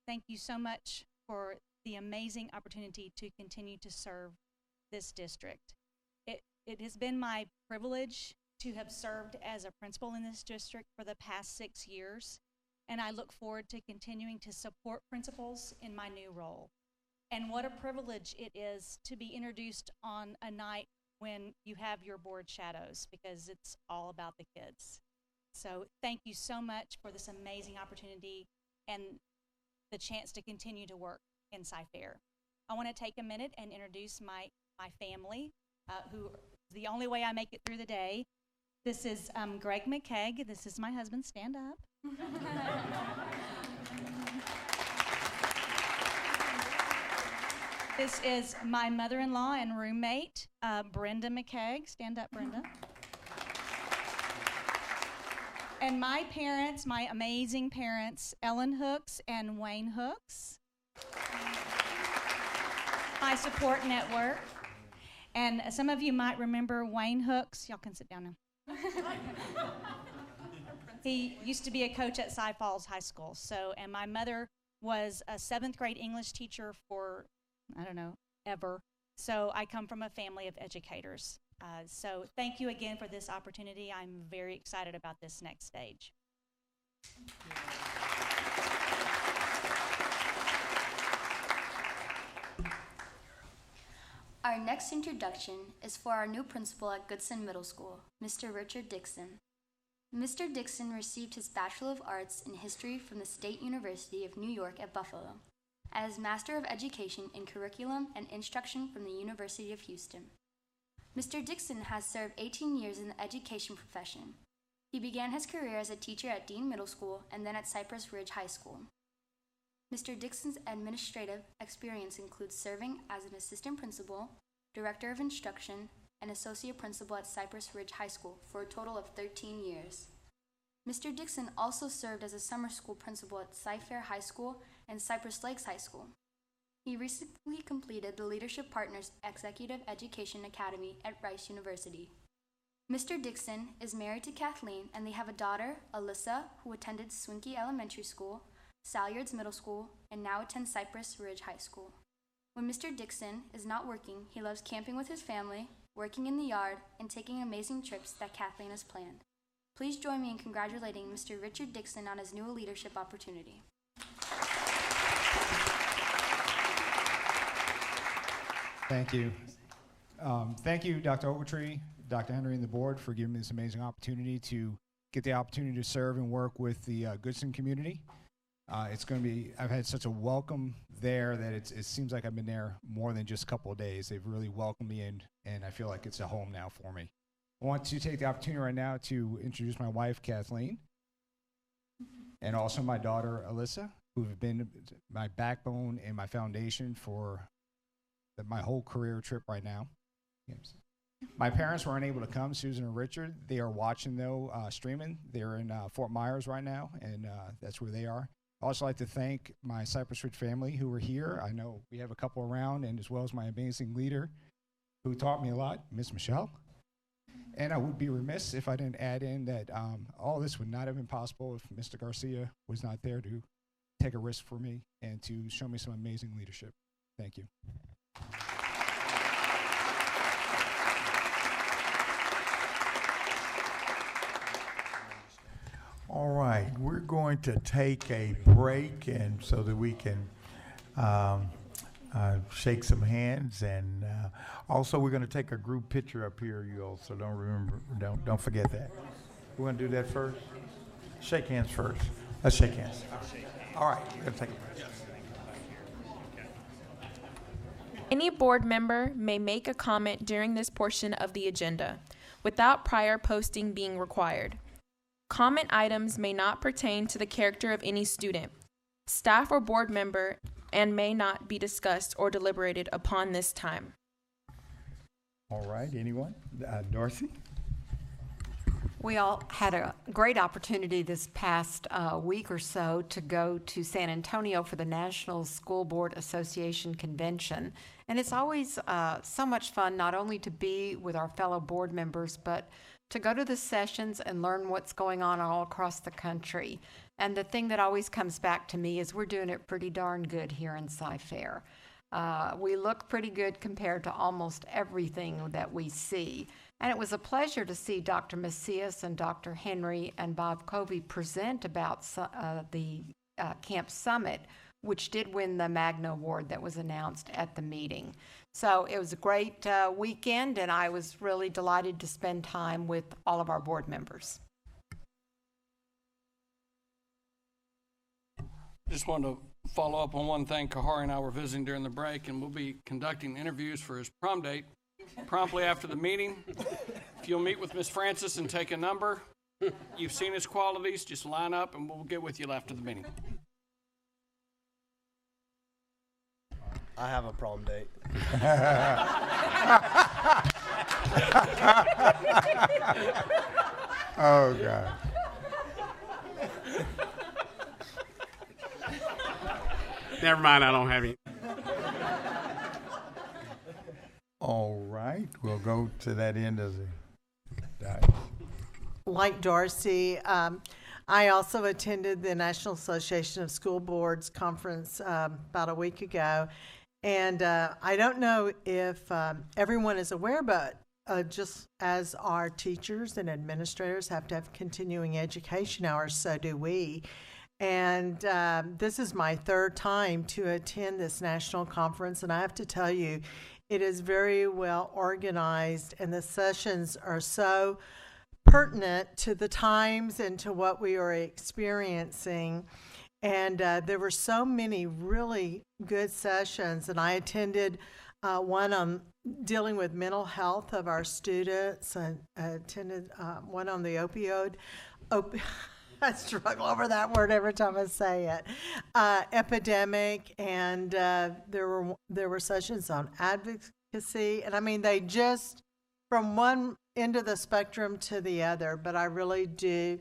thank you so much for the amazing opportunity to continue to serve this district. It has been my privilege to have served as a principal in this district for the past 6 years, and I look forward to continuing to support principals in my new role. And what a privilege it is to be introduced on a night when you have your board shadows, because it's all about the kids. So thank you so much for this amazing opportunity and the chance to continue to work in Cy-Fair. I want to take a minute and introduce my family, who the only way I make it through the day. This is Greg McCaig. This is my husband. Stand up. This is my mother-in-law and roommate, Brenda McCaig. Stand up, Brenda. And my parents, my amazing parents, Ellen Hooks and Wayne Hooks. My support network. And some of you might remember Wayne Hooks. Y'all can sit down now. He used to be a coach at Cy Falls High School. And my mother was a 7th grade English teacher for, I don't know, ever. So I come from a family of educators. So thank you again for this opportunity. I'm very excited about this next stage. Our next introduction is for our new principal at Goodson Middle School, Mr. Richard Dixon. Mr. Dixon received his Bachelor of Arts in History from the State University of New York at Buffalo, and his Master of Education in Curriculum and Instruction from the University of Houston. Mr. Dixon has served 18 years in the education profession. He began his career as a teacher at Dean Middle School and then at Cypress Ridge High School. Mr. Dixon's administrative experience includes serving as an assistant principal, director of instruction, and associate principal at Cypress Ridge High School for a total of 13 years. Mr. Dixon also served as a summer school principal at Cy-Fair High School and Cypress Lakes High School. He recently completed the Leadership Partners Executive Education Academy at Rice University. Mr. Dixon is married to Kathleen, and they have a daughter, Alyssa, who attended Swinkie Elementary School, Salyards Middle School, and now attends Cypress Ridge High School. When Mr. Dixon is not working, he loves camping with his family, working in the yard, and taking amazing trips that Kathleen has planned. Please join me in congratulating Mr. Richard Dixon on his new leadership opportunity. Thank you. Thank you, Dr. Ogletree, Dr. Henry, and the board for giving me this amazing opportunity to get the opportunity to serve and work with the Goodson community. It's going to be, I've had such a welcome there that it seems like I've been there more than just a couple of days. They've really welcomed me in, and I feel like it's a home now for me. I want to take the opportunity right now to introduce my wife, Kathleen, and also my daughter, Alyssa, who have been my backbone and my foundation for my whole career trip right now. Yes. My parents weren't able to come, Susan and Richard. They are watching, though, streaming. They're in Fort Myers right now, and that's where they are. I'd also like to thank my Cypress Ridge family who are here. I know we have a couple around, and as well as my amazing leader who taught me a lot, Miss Michelle. And I would be remiss if I didn't add in that all this would not have been possible if Mr. Garcia was not there to take a risk for me and to show me some amazing leadership. Thank you. All right, we're going to take a break and so that we can shake some hands, and also we're going to take a group picture up here, you all, so don't forget that. We want to do that first? Shake hands first. Let's shake hands. All right, we're going to take a break. Any board member may make a comment during this portion of the agenda without prior posting being required. Comment items may not pertain to the character of any student, staff, or board member and may not be discussed or deliberated upon this time. All right, anyone? Dorothy? We all had a great opportunity this past week or so to go to San Antonio for the National School Board Association Convention. And it's always so much fun not only to be with our fellow board members, but to go to the sessions and learn what's going on all across the country. And the thing that always comes back to me is we're doing it pretty darn good here in Cy-Fair. We look pretty good compared to almost everything that we see. And it was a pleasure to see Dr. Macias and Dr. Henry and Bob Covey present about the Camp Summit, which did win the Magna Award that was announced at the meeting. So it was a great weekend, and I was really delighted to spend time with all of our board members. Just wanted to follow up on one thing. Kahari and I were visiting during the break, and we'll be conducting interviews for his prom date promptly after the meeting. If you'll meet with Miss Francis and take a number, you've seen his qualities, just line up and we'll get with you after the meeting. I have a prom date. Oh, God. Never mind, I don't have any. All right, we'll go to that end of the Like Darcy, I also attended the National Association of School Boards conference about a week ago. And I don't know if everyone is aware, but just as our teachers and administrators have to have continuing education hours, so do we. And this is my third time to attend this national conference, and I have to tell you, it is very well organized, and the sessions are so pertinent to the times and to what we are experiencing. And there were so many really good sessions, and I attended one on dealing with mental health of our students, and attended one on the opioid. I struggle over that word every time I say it. Epidemic, and there were sessions on advocacy, and I mean they just from one end of the spectrum to the other. But I really do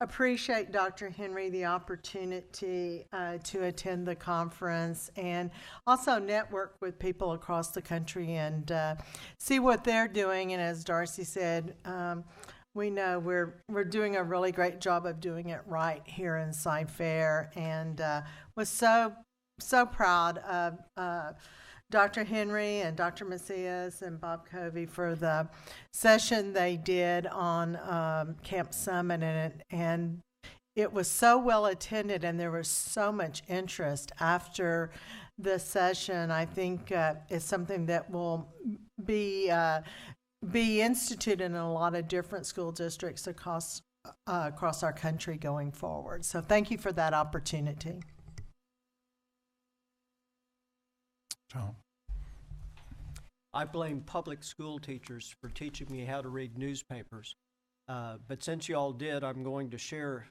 appreciate, Dr. Henry, the opportunity to attend the conference and also network with people across the country and see what they're doing. And as Darcy said, we know we're doing a really great job of doing it right here in Cy-Fair, and was so proud of Dr. Henry and Dr. Macias and Bob Covey for the session they did on Camp Summit, and it was so well attended, and there was so much interest after the session. I think it's something that will be instituted in a lot of different school districts across our country going forward. So thank you for that opportunity. Tom. I blame public school teachers for teaching me how to read newspapers. But since you all did, I'm going to share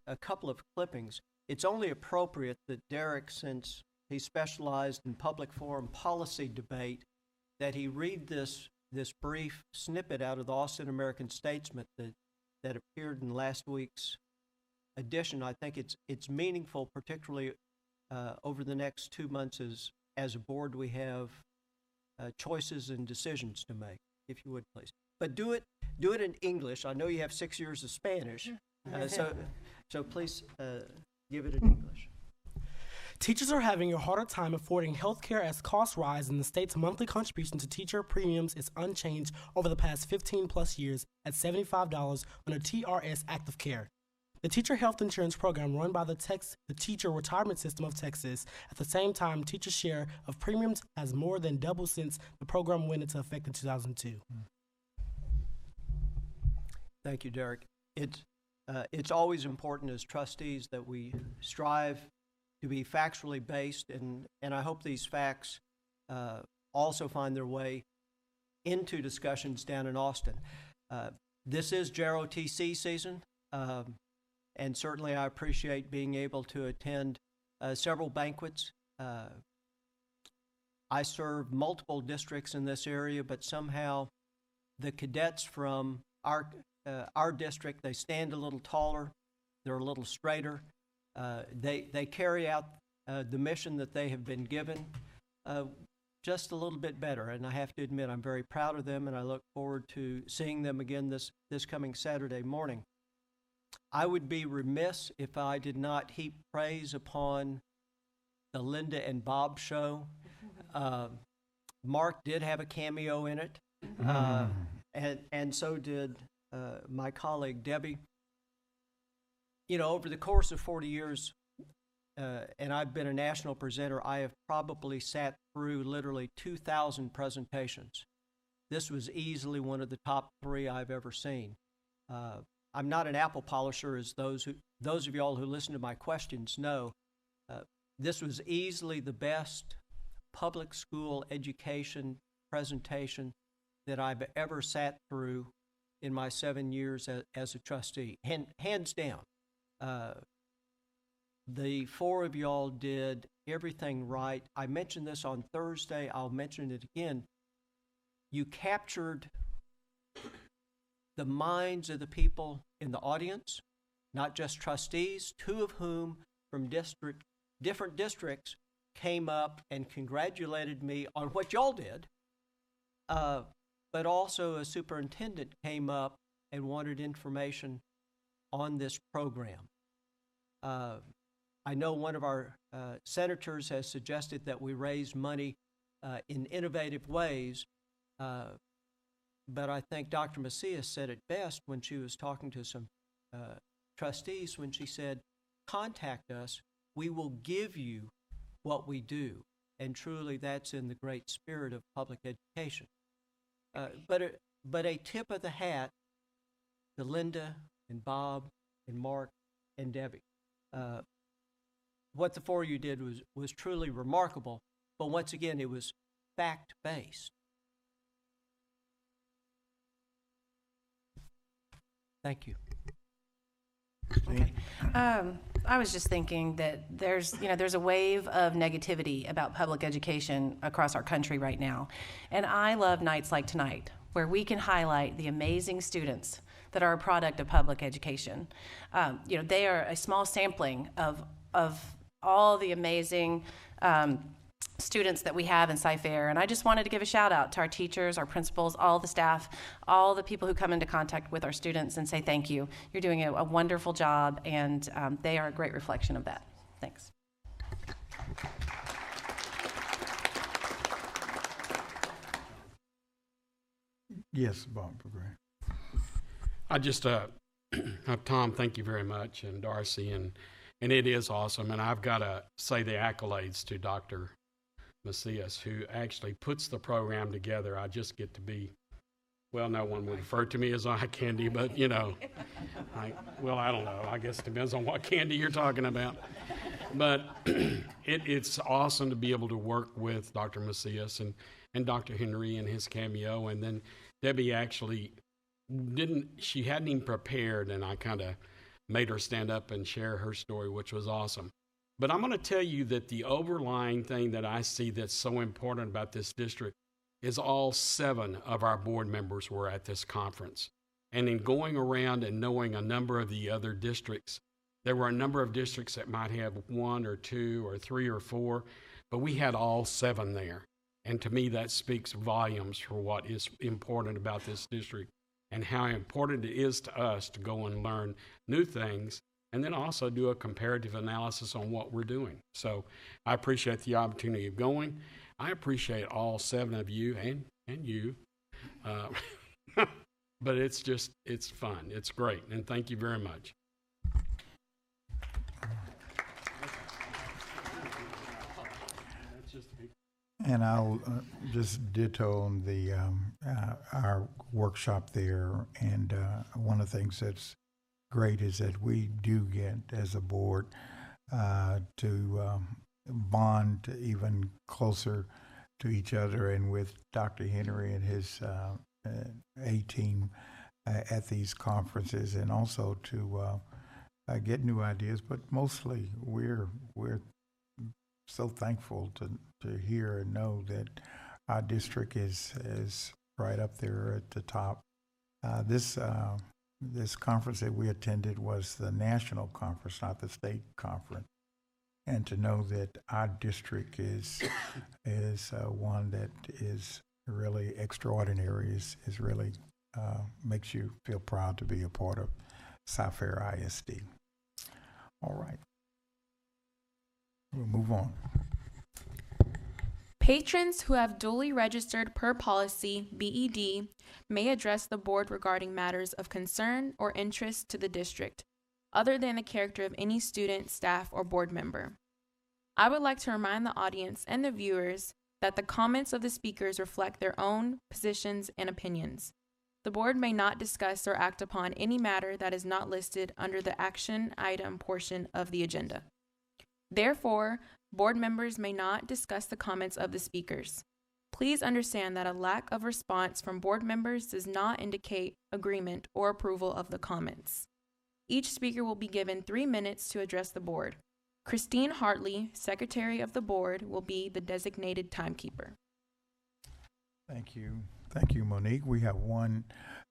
a couple of clippings. It's only appropriate that Derek, since he specialized in public forum policy debate, that he read this brief snippet out of the Austin American-Statesman that appeared in last week's edition. I think it's meaningful, particularly over the next 2 months as a board we have choices and decisions to make, if you would please. But do it in English. I know you have 6 years of Spanish, so please give it in English. Teachers are having a harder time affording health care as costs rise, and the state's monthly contribution to teacher premiums is unchanged over the past 15 plus years at $75 under TRS Active Care. The teacher health insurance program run by the Teacher Retirement System of Texas. At the same time, teacher share of premiums has more than doubled since the program went into effect in 2002. Thank you, Derek. It's always important as trustees that we strive to be factually based, and I hope these facts also find their way into discussions down in Austin. This is JROTC season. And certainly I appreciate being able to attend several banquets. I serve multiple districts in this area, but somehow the cadets from our district, they stand a little taller, they're a little straighter. They carry out the mission that they have been given just a little bit better, and I have to admit I'm very proud of them, and I look forward to seeing them again this coming Saturday morning. I would be remiss if I did not heap praise upon the Linda and Bob show. Mark did have a cameo in it, and so did my colleague Debbie. You know, over the course of 40 years, and I've been a national presenter, I have probably sat through literally 2,000 presentations. This was easily one of the top 3 I've ever seen. I'm not an apple polisher, as those of y'all who listen to my questions know. This was easily the best public school education presentation that I've ever sat through in my 7 years as a trustee, hands down. The 4 of y'all did everything right. I mentioned this on Thursday. I'll mention it again. You captured the minds of the people in the audience, not just trustees, 2 of whom from different districts came up and congratulated me on what y'all did, but also a superintendent came up and wanted information on this program. I know one of our senators has suggested that we raise money in innovative ways, but I think Dr. Macias said it best when she was talking to some trustees when she said, contact us, we will give you what we do. And truly that's in the great spirit of public education. But a tip of the hat to Linda and Bob and Mark and Debbie. What the 4 of you did was truly remarkable, but once again, it was fact-based. Thank you. Okay. I was just thinking that there's a wave of negativity about public education across our country right now. And I love nights like tonight, where we can highlight the amazing students that are a product of public education. They are a small sampling of all the amazing students that we have in Cy-Fair. And I just wanted to give a shout out to our teachers, our principals, all the staff, all the people who come into contact with our students and say thank you. You're doing a wonderful job, and they are a great reflection of that. Thanks. Yes, Bob, great. I just, Tom, thank you very much, and Darcy, and it is awesome. And I've got to say the accolades to Dr. Macias, who actually puts the program together. I just get to be, well, no one would refer to me as eye candy, but, you know, I don't know. I guess it depends on what candy you're talking about. But it's awesome to be able to work with Dr. Macias and Dr. Henry and his cameo. And then Debbie actually she hadn't even prepared, and I kind of made her stand up and share her story, which was awesome. But I'm going to tell you that the overlying thing that I see that's so important about this district is all 7 of our board members were at this conference. And in going around and knowing a number of the other districts, there were a number of districts that might have 1 or 2 or 3 or 4, but we had all 7 there. And to me, that speaks volumes for what is important about this district and how important it is to us to go and learn new things and then also do a comparative analysis on what we're doing. So I appreciate the opportunity of going. I appreciate all 7 of you and you. But it's fun. It's great. And thank you very much. And I'll just ditto on the our workshop there. And one of the things that's great is that we do get, as a board, to bond even closer to each other, and with Dr. Henry and his A-team at these conferences, and also to get new ideas. But mostly, we're so thankful to hear and know that our district is right up there at the top. This conference that we attended was the national conference, not the state conference. And to know that our district is one that is really extraordinary is really makes you feel proud to be a part of Cy-Fair ISD. All right. We'll move on. Patrons who have duly registered per policy BED may address the board regarding matters of concern or interest to the district, other than the character of any student, staff, or board member. I would like to remind the audience and the viewers that the comments of the speakers reflect their own positions and opinions. The board may not discuss or act upon any matter that is not listed under the action item portion of the agenda. Therefore, board members may not discuss the comments of the speakers. Please understand that a lack of response from board members does not indicate agreement or approval of the comments. Each speaker will be given 3 minutes to address the board. Christine Hartley, Secretary of the Board, will be the designated timekeeper. Thank you. Thank you, Monique. We have one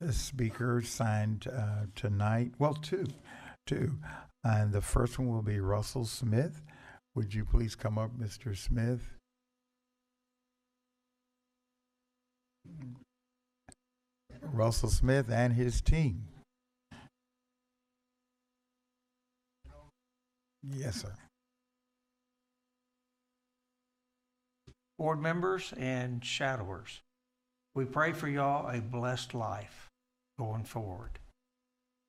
speaker signed tonight. Well, two. And the first one will be Russell Smith. Would you please come up, Mr. Smith? Russell Smith and his team. Yes, sir. Board members and shadowers, we pray for y'all a blessed life going forward.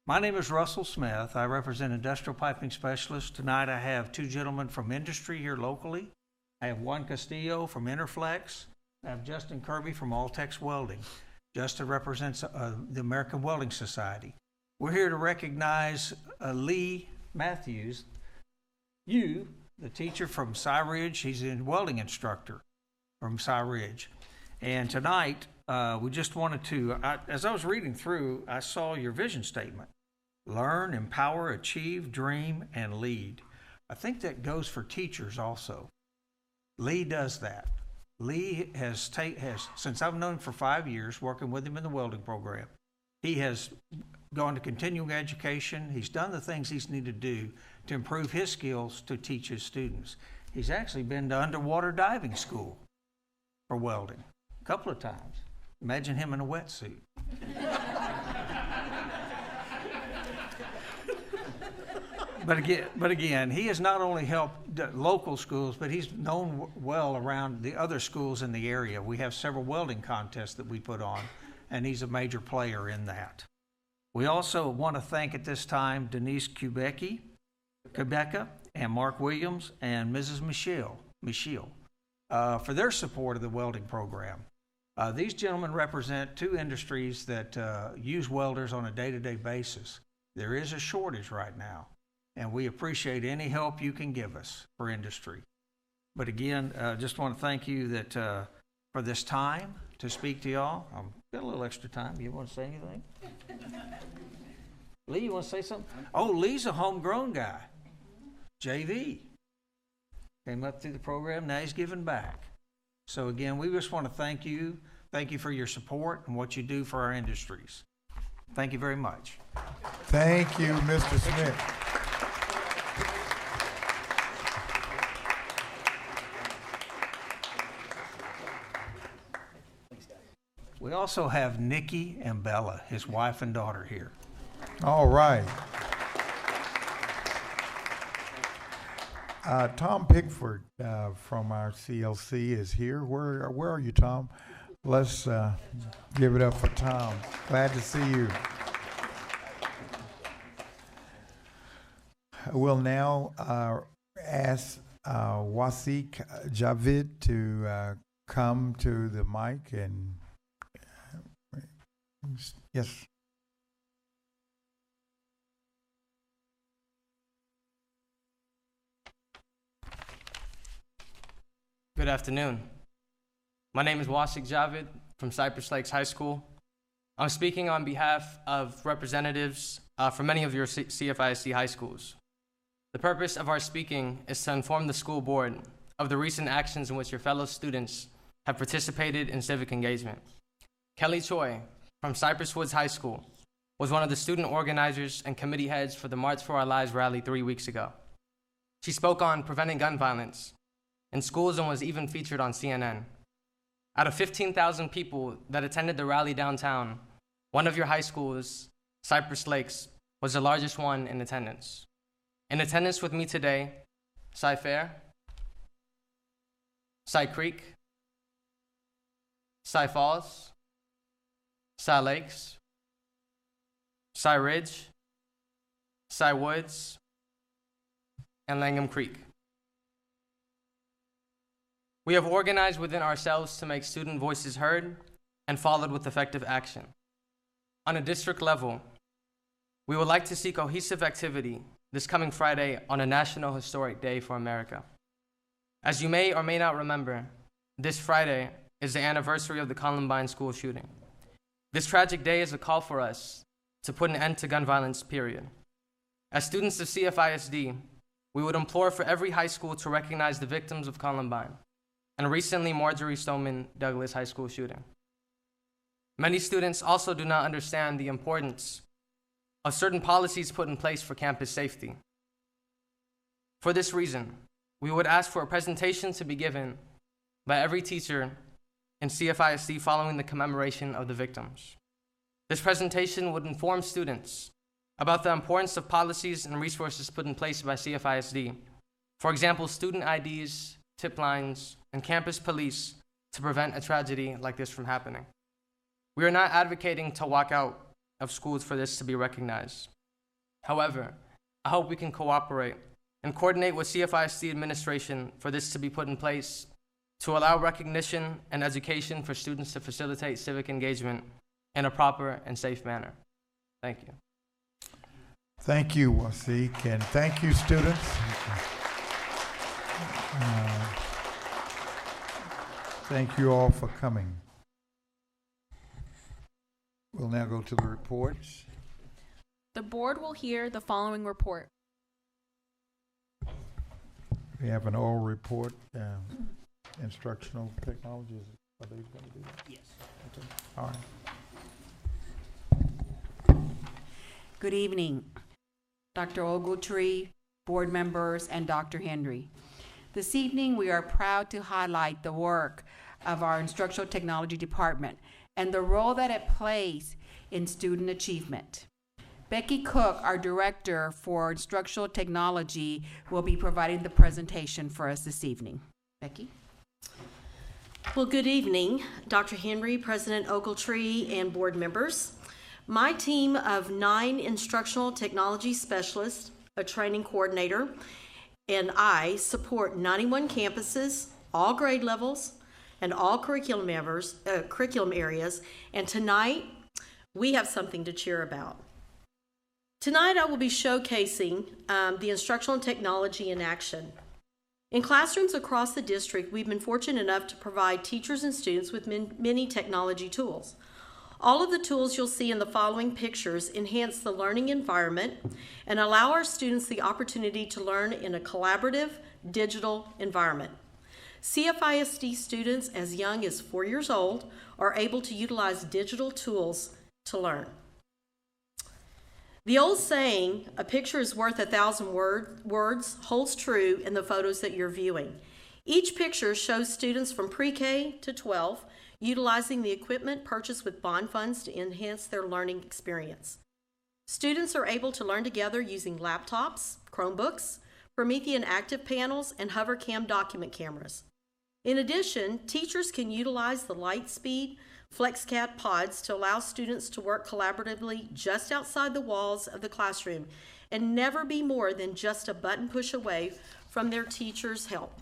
My name is Russell Smith. I represent Industrial Piping Specialists. Tonight I have 2 gentlemen from industry here locally. I have Juan Castillo from Interflex. I have Justin Kirby from Altex Welding. Justin represents the American Welding Society. We're here to recognize Lee Matthews, the teacher from Cy Ridge. He's a welding instructor from Cy Ridge. And tonight, we just wanted to, as I was reading through, I saw your vision statement. Learn, empower, achieve, dream, and lead. I think that goes for teachers also. Lee does that. Lee has since I've known him for 5 years, working with him in the welding program, he has gone to continuing education. He's done the things he's needed to do to improve his skills to teach his students. He's actually been to underwater diving school for welding a couple of times. Imagine him in a wetsuit. But again, he has not only helped the local schools, but he's known well around the other schools in the area. We have several welding contests that we put on, and he's a major player in that. We also want to thank at this time Denise Kubecka and Mark Williams and Mrs. Michelle for their support of the welding program. These gentlemen represent two industries that use welders on a day-to-day basis. There is a shortage right now, and we appreciate any help you can give us for industry. But again, just want to thank you that for this time to speak to y'all. I've got a little extra time. You want to say anything? Lee, you want to say something? Oh, Lee's a homegrown guy. JV. Came up through the program, now he's giving back. So again, we just want to thank you. Thank you for your support and what you do for our industries. Thank you very much. Thank you, Mr. Smith. We also have Nikki and Bella, his wife and daughter, here. All right. Tom Pickford from our CLC is here. Where are you, Tom? Let's give it up for Tom. Glad to see you. We'll now ask Wasik Javid to come to the mic and yes. Good afternoon. My name is Wasik Javid from Cypress Lakes High School. I'm speaking on behalf of representatives from many of your CFISD high schools. The purpose of our speaking is to inform the school board of the recent actions in which your fellow students have participated in civic engagement. Kelly Choi from Cypress Woods High School was one of the student organizers and committee heads for the March for Our Lives rally 3 weeks ago. She spoke on preventing gun violence in schools and was even featured on CNN. Out of 15,000 people that attended the rally downtown, one of your high schools, Cypress Lakes, was the largest one in attendance. In attendance with me today, Cy Fair, Cy Creek, Cy Falls, Cy Lakes, Cy Ridge, Cy Woods, and Langham Creek. We have organized within ourselves to make student voices heard and followed with effective action. On a district level, we would like to see cohesive activity this coming Friday on a National Historic Day for America. As you may or may not remember, this Friday is the anniversary of the Columbine school shooting. This tragic day is a call for us to put an end to gun violence, period. As students of CFISD, we would implore for every high school to recognize the victims of Columbine and recently Marjorie Stoneman Douglas High School shooting. Many students also do not understand the importance of certain policies put in place for campus safety. For this reason, we would ask for a presentation to be given by every teacher in CFISD following the commemoration of the victims. This presentation would inform students about the importance of policies and resources put in place by CFISD. For example, student IDs, tip lines, and campus police to prevent a tragedy like this from happening. We are not advocating to walk out of schools for this to be recognized. However, I hope we can cooperate and coordinate with CFISD administration for this to be put in place to allow recognition and education for students to facilitate civic engagement in a proper and safe manner. Thank you. Thank you, Wasik, and thank you, students. Thank you all for coming. We'll now go to the reports. The board will hear the following report. We have an oral report, instructional technologies. Are they going to do that? Yes. Okay. All right. Good evening, Dr. Ogletree, board members, and Dr. Henry. This evening, we are proud to highlight the work of our instructional technology department and the role that it plays in student achievement. Becky Cook, our director for instructional technology, will be providing the presentation for us this evening. Becky? Well, good evening, Dr. Henry, President Ogletree, and board members. My team of 9 instructional technology specialists, a training coordinator, and I support 91 campuses, all grade levels, and all curriculum areas. And tonight, we have something to cheer about. Tonight, I will be showcasing the instructional technology in action. In classrooms across the district, we've been fortunate enough to provide teachers and students with many technology tools. All of the tools you'll see in the following pictures enhance the learning environment and allow our students the opportunity to learn in a collaborative, digital environment. CFISD students as young as 4 years old are able to utilize digital tools to learn. The old saying, a picture is worth 1,000 words, holds true in the photos that you're viewing. Each picture shows students from pre-K to 12 utilizing the equipment purchased with bond funds to enhance their learning experience. Students are able to learn together using laptops, Chromebooks, Promethean active panels, and HoverCam document cameras. In addition, teachers can utilize the Lightspeed FlexCat pods to allow students to work collaboratively just outside the walls of the classroom and never be more than just a button push away from their teacher's help.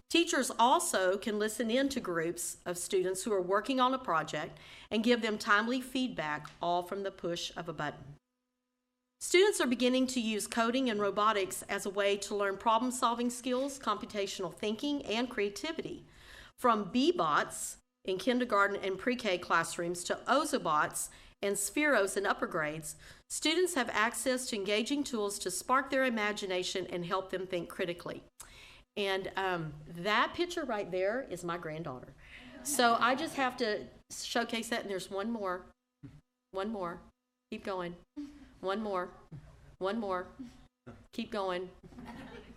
Teachers also can listen in to groups of students who are working on a project and give them timely feedback, all from the push of a button. Students are beginning to use coding and robotics as a way to learn problem-solving skills, computational thinking, and creativity. From B-bots in kindergarten and pre-K classrooms to Ozobots and Spheros in upper grades, students have access to engaging tools to spark their imagination and help them think critically. And that picture right there is my granddaughter. So I just have to showcase that, and there's one more. One more. Keep going. One more. One more. Keep going.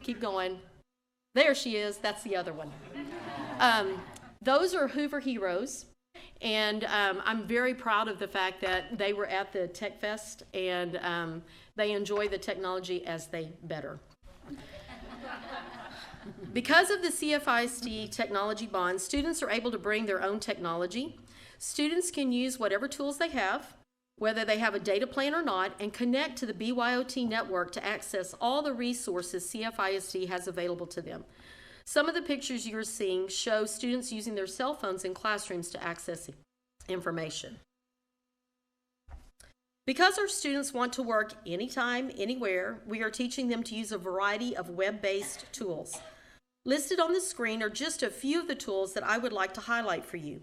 Keep going. There she is. That's the other one. Those are Hoover Heroes, and I'm very proud of the fact that they were at the Tech Fest, and they enjoy the technology as they better. Because of the CFISD technology bond, students are able to bring their own technology. Students can use whatever tools they have, whether they have a data plan or not, and connect to the BYOT network to access all the resources CFISD has available to them. Some of the pictures you're seeing show students using their cell phones in classrooms to access information. Because our students want to work anytime, anywhere, we are teaching them to use a variety of web-based tools. Listed on the screen are just a few of the tools that I would like to highlight for you.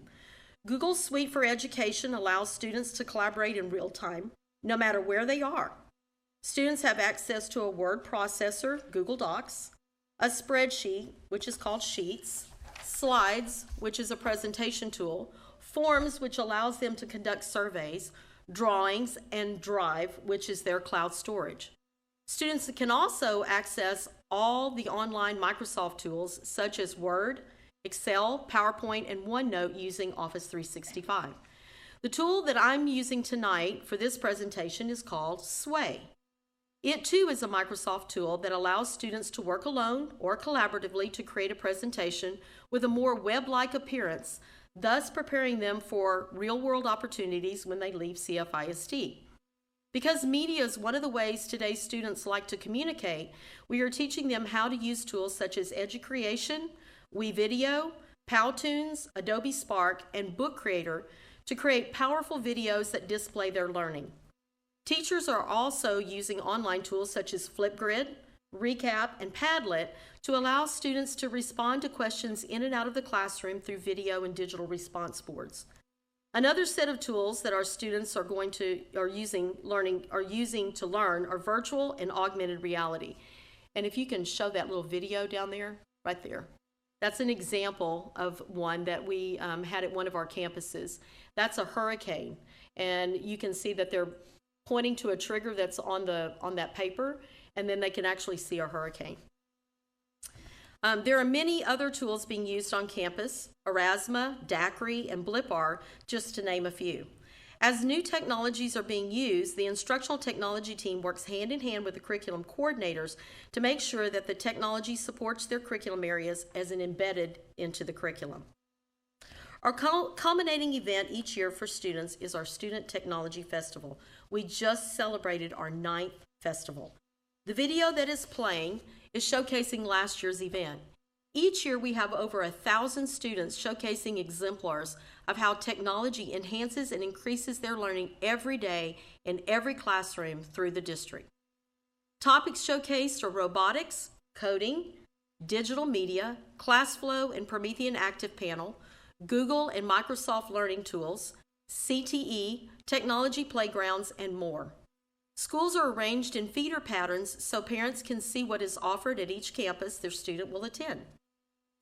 Google Suite for Education allows students to collaborate in real time, no matter where they are. Students have access to a word processor, Google Docs, a spreadsheet, which is called Sheets, Slides, which is a presentation tool, Forms, which allows them to conduct surveys, Drawings, and Drive, which is their cloud storage. Students can also access all the online Microsoft tools such as Word, Excel, PowerPoint, and OneNote using Office 365. The tool that I'm using tonight for this presentation is called Sway. It too is a Microsoft tool that allows students to work alone or collaboratively to create a presentation with a more web-like appearance, thus preparing them for real-world opportunities when they leave CFISD. Because media is one of the ways today's students like to communicate, we are teaching them how to use tools such as EduCreation, WeVideo, Powtoons, Adobe Spark, and Book Creator to create powerful videos that display their learning. Teachers are also using online tools such as Flipgrid, Recap, and Padlet to allow students to respond to questions in and out of the classroom through video and digital response boards. Another set of tools that our students are using to learn are virtual and augmented reality. And if you can show that little video down there, right there. That's an example of one that we had at one of our campuses. That's a hurricane, and you can see that they're pointing to a trigger that's on that paper, and then they can actually see a hurricane. There are many other tools being used on campus, Erasma, DACRI, and BlipR, just to name a few. As new technologies are being used, the instructional technology team works hand in hand with the curriculum coordinators to make sure that the technology supports their curriculum areas as an embedded into the curriculum. Our culminating event each year for students is our Student Technology Festival. We just celebrated our 9th festival. The video that is playing is showcasing last year's event. Each year we have over 1,000 students showcasing exemplars of how technology enhances and increases their learning every day in every classroom through the district. Topics showcased are robotics, coding, digital media, ClassFlow and Promethean Active Panel, Google and Microsoft Learning Tools, CTE, technology playgrounds, and more. Schools are arranged in feeder patterns so parents can see what is offered at each campus their student will attend.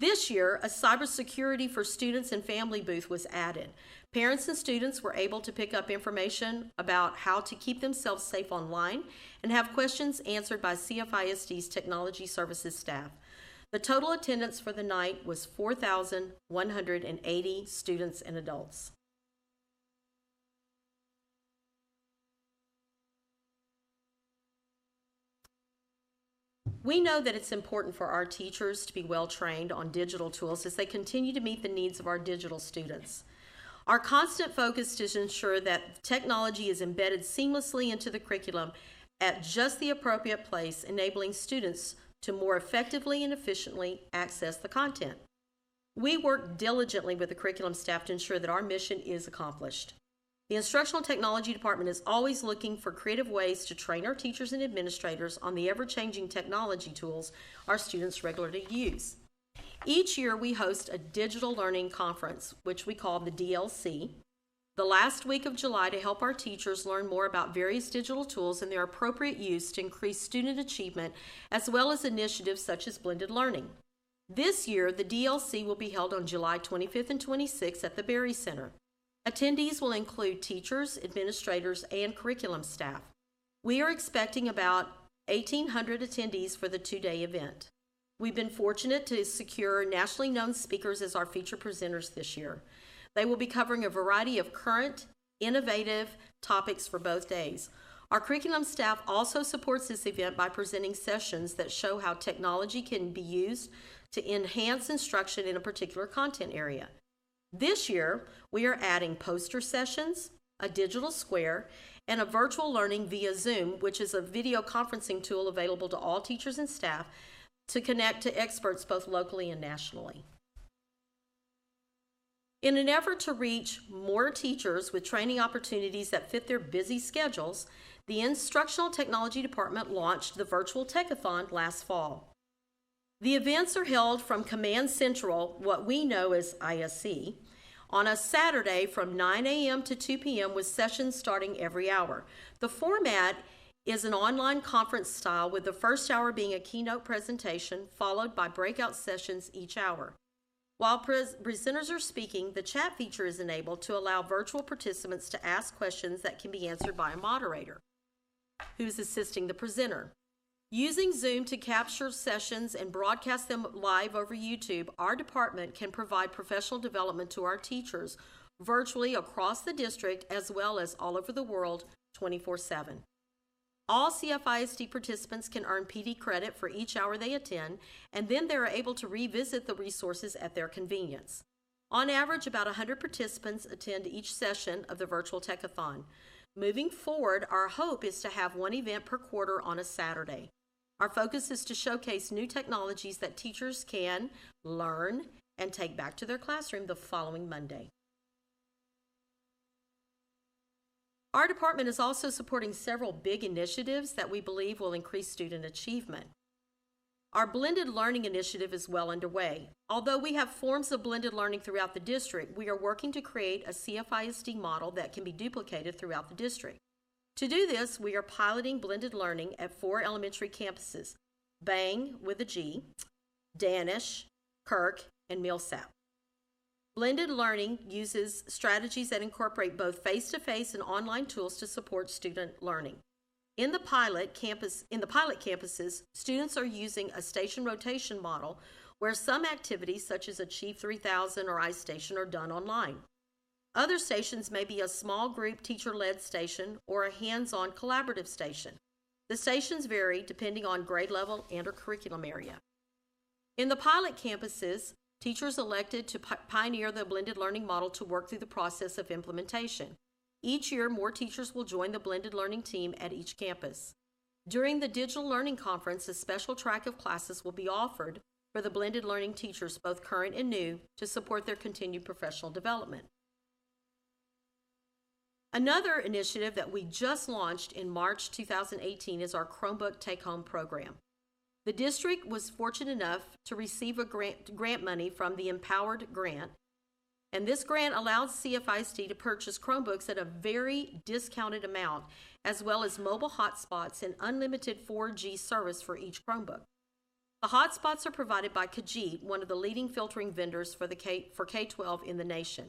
This year, a cybersecurity for students and family booth was added. Parents and students were able to pick up information about how to keep themselves safe online and have questions answered by CFISD's technology services staff. The total attendance for the night was 4,180 students and adults. We know that it's important for our teachers to be well trained on digital tools as they continue to meet the needs of our digital students. Our constant focus is to ensure that technology is embedded seamlessly into the curriculum at just the appropriate place, enabling students to more effectively and efficiently access the content. We work diligently with the curriculum staff to ensure that our mission is accomplished. The Instructional Technology Department is always looking for creative ways to train our teachers and administrators on the ever-changing technology tools our students regularly use. Each year we host a digital learning conference, which we call the DLC, the last week of July to help our teachers learn more about various digital tools and their appropriate use to increase student achievement, as well as initiatives such as blended learning. This year, the DLC will be held on July 25th and 26th at the Berry Center. Attendees will include teachers, administrators, and curriculum staff. We are expecting about 1,800 attendees for the two-day event. We've been fortunate to secure nationally known speakers as our featured presenters this year. They will be covering a variety of current, innovative topics for both days. Our curriculum staff also supports this event by presenting sessions that show how technology can be used to enhance instruction in a particular content area. This year, we are adding poster sessions, a digital square, and a virtual learning via Zoom, which is a video conferencing tool available to all teachers and staff to connect to experts both locally and nationally. In an effort to reach more teachers with training opportunities that fit their busy schedules, the Instructional Technology Department launched the Virtual Techathon last fall. The events are held from Command Central, what we know as ISC, on a Saturday from 9 a.m. to 2 p.m. with sessions starting every hour. The format is an online conference style, with the first hour being a keynote presentation followed by breakout sessions each hour. While presenters are speaking, the chat feature is enabled to allow virtual participants to ask questions that can be answered by a moderator who's assisting the presenter. Using Zoom to capture sessions and broadcast them live over YouTube, our department can provide professional development to our teachers virtually across the district as well as all over the world 24/7. All CFISD participants can earn PD credit for each hour they attend, and then they are able to revisit the resources at their convenience. On average, about 100 participants attend each session of the Virtual Techathon. Moving forward, our hope is to have one event per quarter on a Saturday. Our focus is to showcase new technologies that teachers can learn and take back to their classroom the following Monday. Our department is also supporting several big initiatives that we believe will increase student achievement. Our blended learning initiative is well underway. Although we have forms of blended learning throughout the district, we are working to create a CFISD model that can be duplicated throughout the district. To do this, we are piloting blended learning at 4 elementary campuses: Bang with a G, Danish, Kirk, and Millsap. Blended learning uses strategies that incorporate both face-to-face and online tools to support student learning. In the pilot campuses, students are using a station rotation model where some activities such as Achieve 3000 or iStation are done online. Other stations may be a small group teacher-led station or a hands-on collaborative station. The stations vary depending on grade level and or curriculum area. In the pilot campuses, teachers elected to pioneer the blended learning model to work through the process of implementation. Each year, more teachers will join the blended learning team at each campus. During the Digital Learning Conference, a special track of classes will be offered for the blended learning teachers, both current and new, to support their continued professional development. Another initiative that we just launched in March 2018 is our Chromebook Take-Home program. The district was fortunate enough to receive a grant money from the Empowered Grant, and this grant allowed CFISD to purchase Chromebooks at a very discounted amount, as well as mobile hotspots and unlimited 4G service for each Chromebook. The hotspots are provided by Khajiit, one of the leading filtering vendors for K-12 in the nation.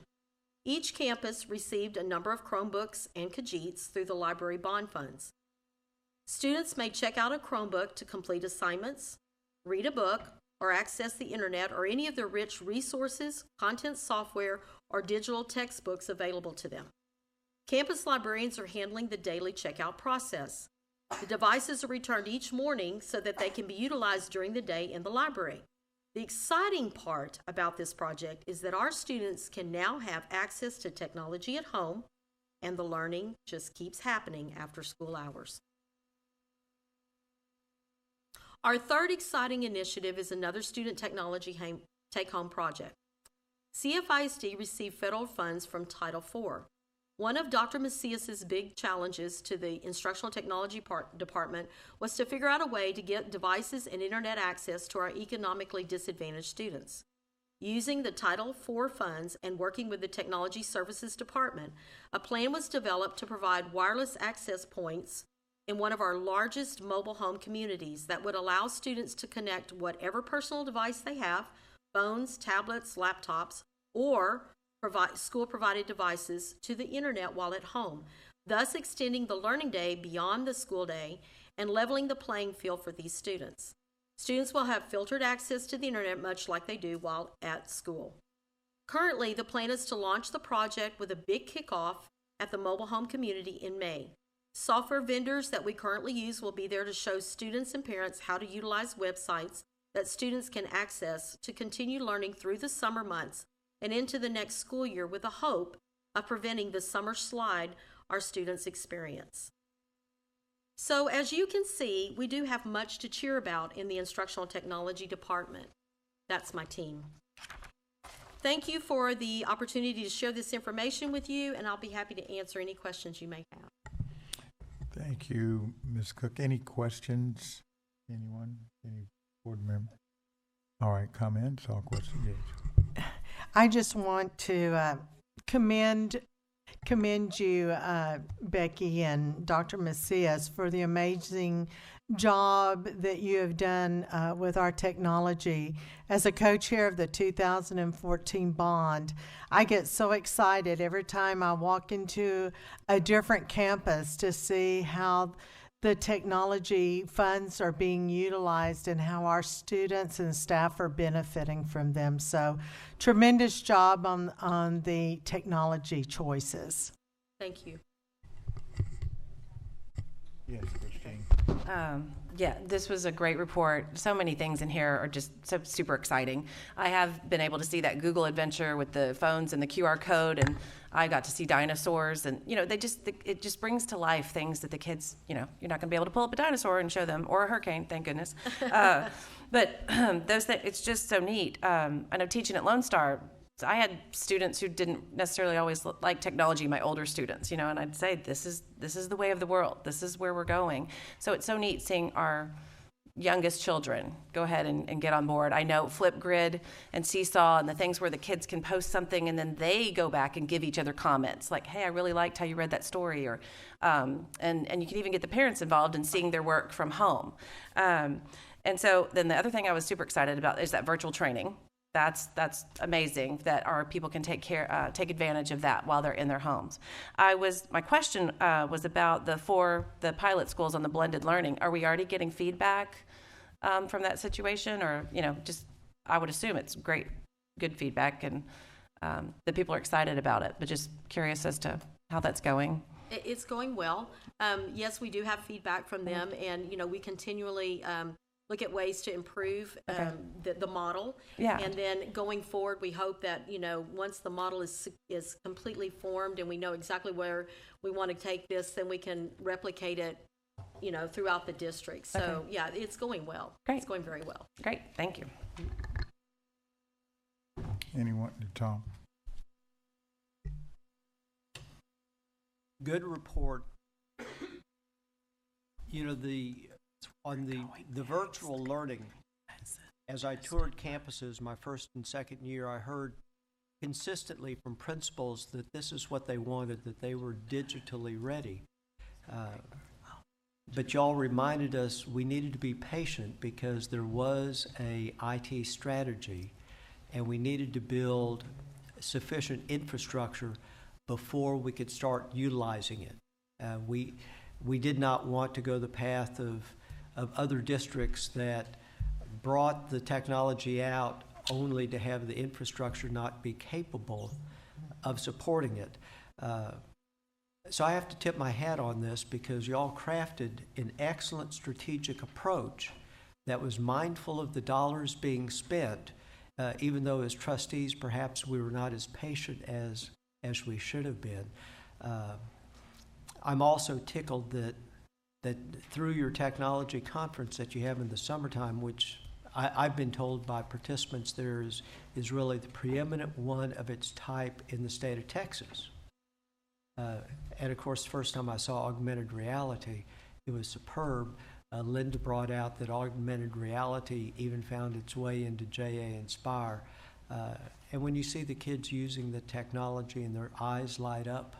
Each campus received a number of Chromebooks and Khajiits through the library bond funds. Students may check out a Chromebook to complete assignments, read a book, or access the internet or any of the rich resources, content software, or digital textbooks available to them. Campus librarians are handling the daily checkout process. The devices are returned each morning so that they can be utilized during the day in the library. The exciting part about this project is that our students can now have access to technology at home, and the learning just keeps happening after school hours. Our third exciting initiative is another student technology take-home project. CFISD received federal funds from Title IV. One of Dr. Macias's big challenges to the Instructional Technology Department was to figure out a way to get devices and internet access to our economically disadvantaged students. Using the Title IV funds and working with the Technology Services Department, a plan was developed to provide wireless access points in one of our largest mobile home communities that would allow students to connect whatever personal device they have, phones, tablets, laptops, or school-provided devices, to the internet while at home, thus extending the learning day beyond the school day and leveling the playing field for these students. Students will have filtered access to the internet much like they do while at school. Currently, the plan is to launch the project with a big kickoff at the mobile home community in May. Software vendors that we currently use will be there to show students and parents how to utilize websites that students can access to continue learning through the summer months and into the next school year, with the hope of preventing the summer slide our students experience. So as you can see, we do have much to cheer about in the Instructional Technology Department. That's my team. Thank you for the opportunity to share this information with you, and I'll be happy to answer any questions you may have. Thank you, Ms. Cook. Any questions? Anyone? Any board member? All right, comments or questions? Yes. I just want to commend you, Becky and Dr. Macias, for the amazing job that you have done with our technology. As a co-chair of the 2014 bond, I get so excited every time I walk into a different campus to see how the technology funds are being utilized and how our students and staff are benefiting from them. So tremendous job on the technology choices. Thank you. Yes, Christine. Yeah, this was a great report. So many things in here are just so super exciting. I have been able to see that Google adventure with the phones and the QR code, and I got to see dinosaurs, and it just brings to life things that the kids, you're not going to be able to pull up a dinosaur and show them, or a hurricane, thank goodness. But those things, it's just so neat. I know teaching at Lone Star, I had students who didn't necessarily always like technology, my older students, and I'd say, this is the way of the world. This is where we're going. So it's so neat seeing our youngest children go ahead and get on board. I know Flipgrid and Seesaw and the things where the kids can post something and then they go back and give each other comments like, hey, I really liked how you read that story, or and you can even get the parents involved in seeing their work from home. And so then the other thing I was super excited about is that virtual training. That's amazing that our people can take advantage of that while they're in their homes. My question was about the pilot schools on the blended learning. Are we already getting feedback from that situation, or I would assume it's good feedback, and that people are excited about it. But just curious as to how that's going. It's going well. Yes, we do have feedback from them, and we continually look at ways to improve the model. Yeah. And then going forward, we hope that, once the model is completely formed and we know exactly where we want to take this, then we can replicate it, throughout the district. So, Okay. yeah, it's going well. Great. It's going very well. Great, thank you. Anyone, Tom? Good report. On the virtual learning, as I toured campuses my first and second year, I heard consistently from principals that this is what they wanted, that they were digitally ready. But y'all reminded us we needed to be patient because there was a IT strategy, and we needed to build sufficient infrastructure before we could start utilizing it. We did not want to go the path of other districts that brought the technology out only to have the infrastructure not be capable of supporting it. So I have to tip my hat on this because y'all crafted an excellent strategic approach that was mindful of the dollars being spent, even though as trustees perhaps we were not as patient as we should have been. I'm also tickled that through your technology conference that you have in the summertime, which I've been told by participants there is really the preeminent one of its type in the state of Texas. And of course, the first time I saw augmented reality, it was superb. Linda brought out that augmented reality even found its way into JA Inspire. And when you see the kids using the technology and their eyes light up,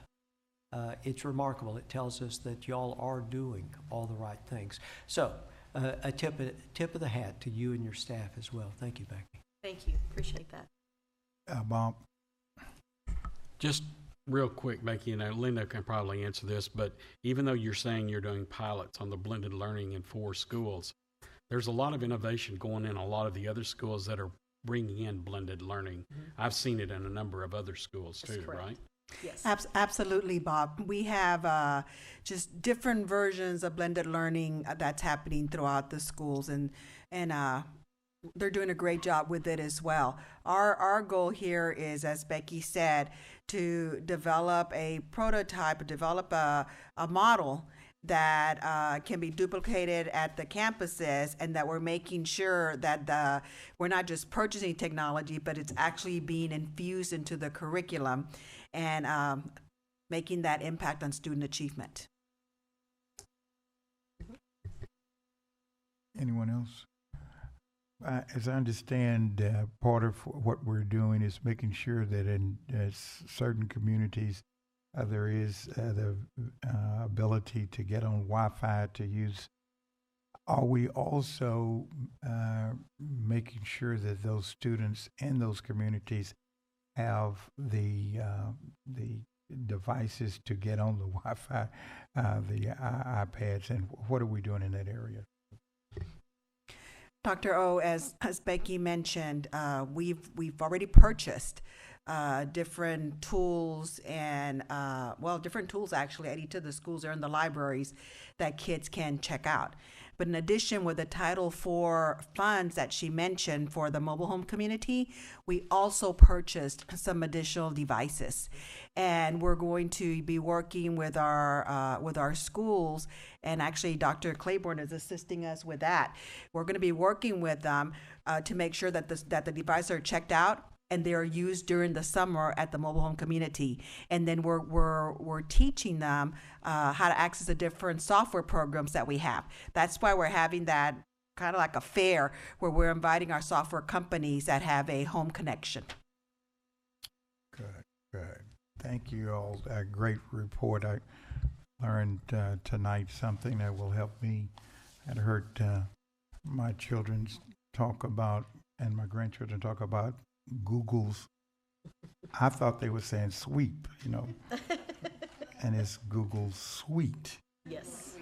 it's remarkable. It tells us that y'all are doing all the right things. So a tip of the hat to you and your staff as well. Thank you, Becky. Thank you. Appreciate that. Bob? Just real quick, Becky, and Linda can probably answer this, but even though you're saying you're doing pilots on the blended learning in 4 schools, there's a lot of innovation going in a lot of the other schools that are bringing in blended learning. Mm-hmm. I've seen it in a number of other schools too, right? Yes. Absolutely, Bob. We have just different versions of blended learning that's happening throughout the schools, and they're doing a great job with it as well. Our goal here is, as Becky said, to develop a prototype, develop a model that can be duplicated at the campuses, and that we're making sure that we're not just purchasing technology, but it's actually being infused into the curriculum and making that impact on student achievement. Anyone else? As I understand, part of what we're doing is making sure that in certain communities there is the ability to get on Wi-Fi to use. Are we also making sure that those students in those communities have the devices to get on the Wi-Fi, the iPads, and what are we doing in that area? Dr. O, as Becky mentioned, we've already purchased different tools and different tools actually at each of the schools or in the libraries that kids can check out. But in addition, with the Title IV funds that she mentioned for the mobile home community, we also purchased some additional devices. And we're going to be working with our schools, and actually Dr. Claiborne is assisting us with that. We're going to be working with them to make sure that the devices are checked out and they are used during the summer at the mobile home community. And then we're teaching them how to access the different software programs that we have. That's why we're having that kind of like a fair where we're inviting our software companies that have a home connection. Good. Thank you all. A great report. I learned tonight something that will help me. I'd heard my children talk about, and my grandchildren talk about, Google's. I thought they were saying sweep, and it's Google Suite. Yes.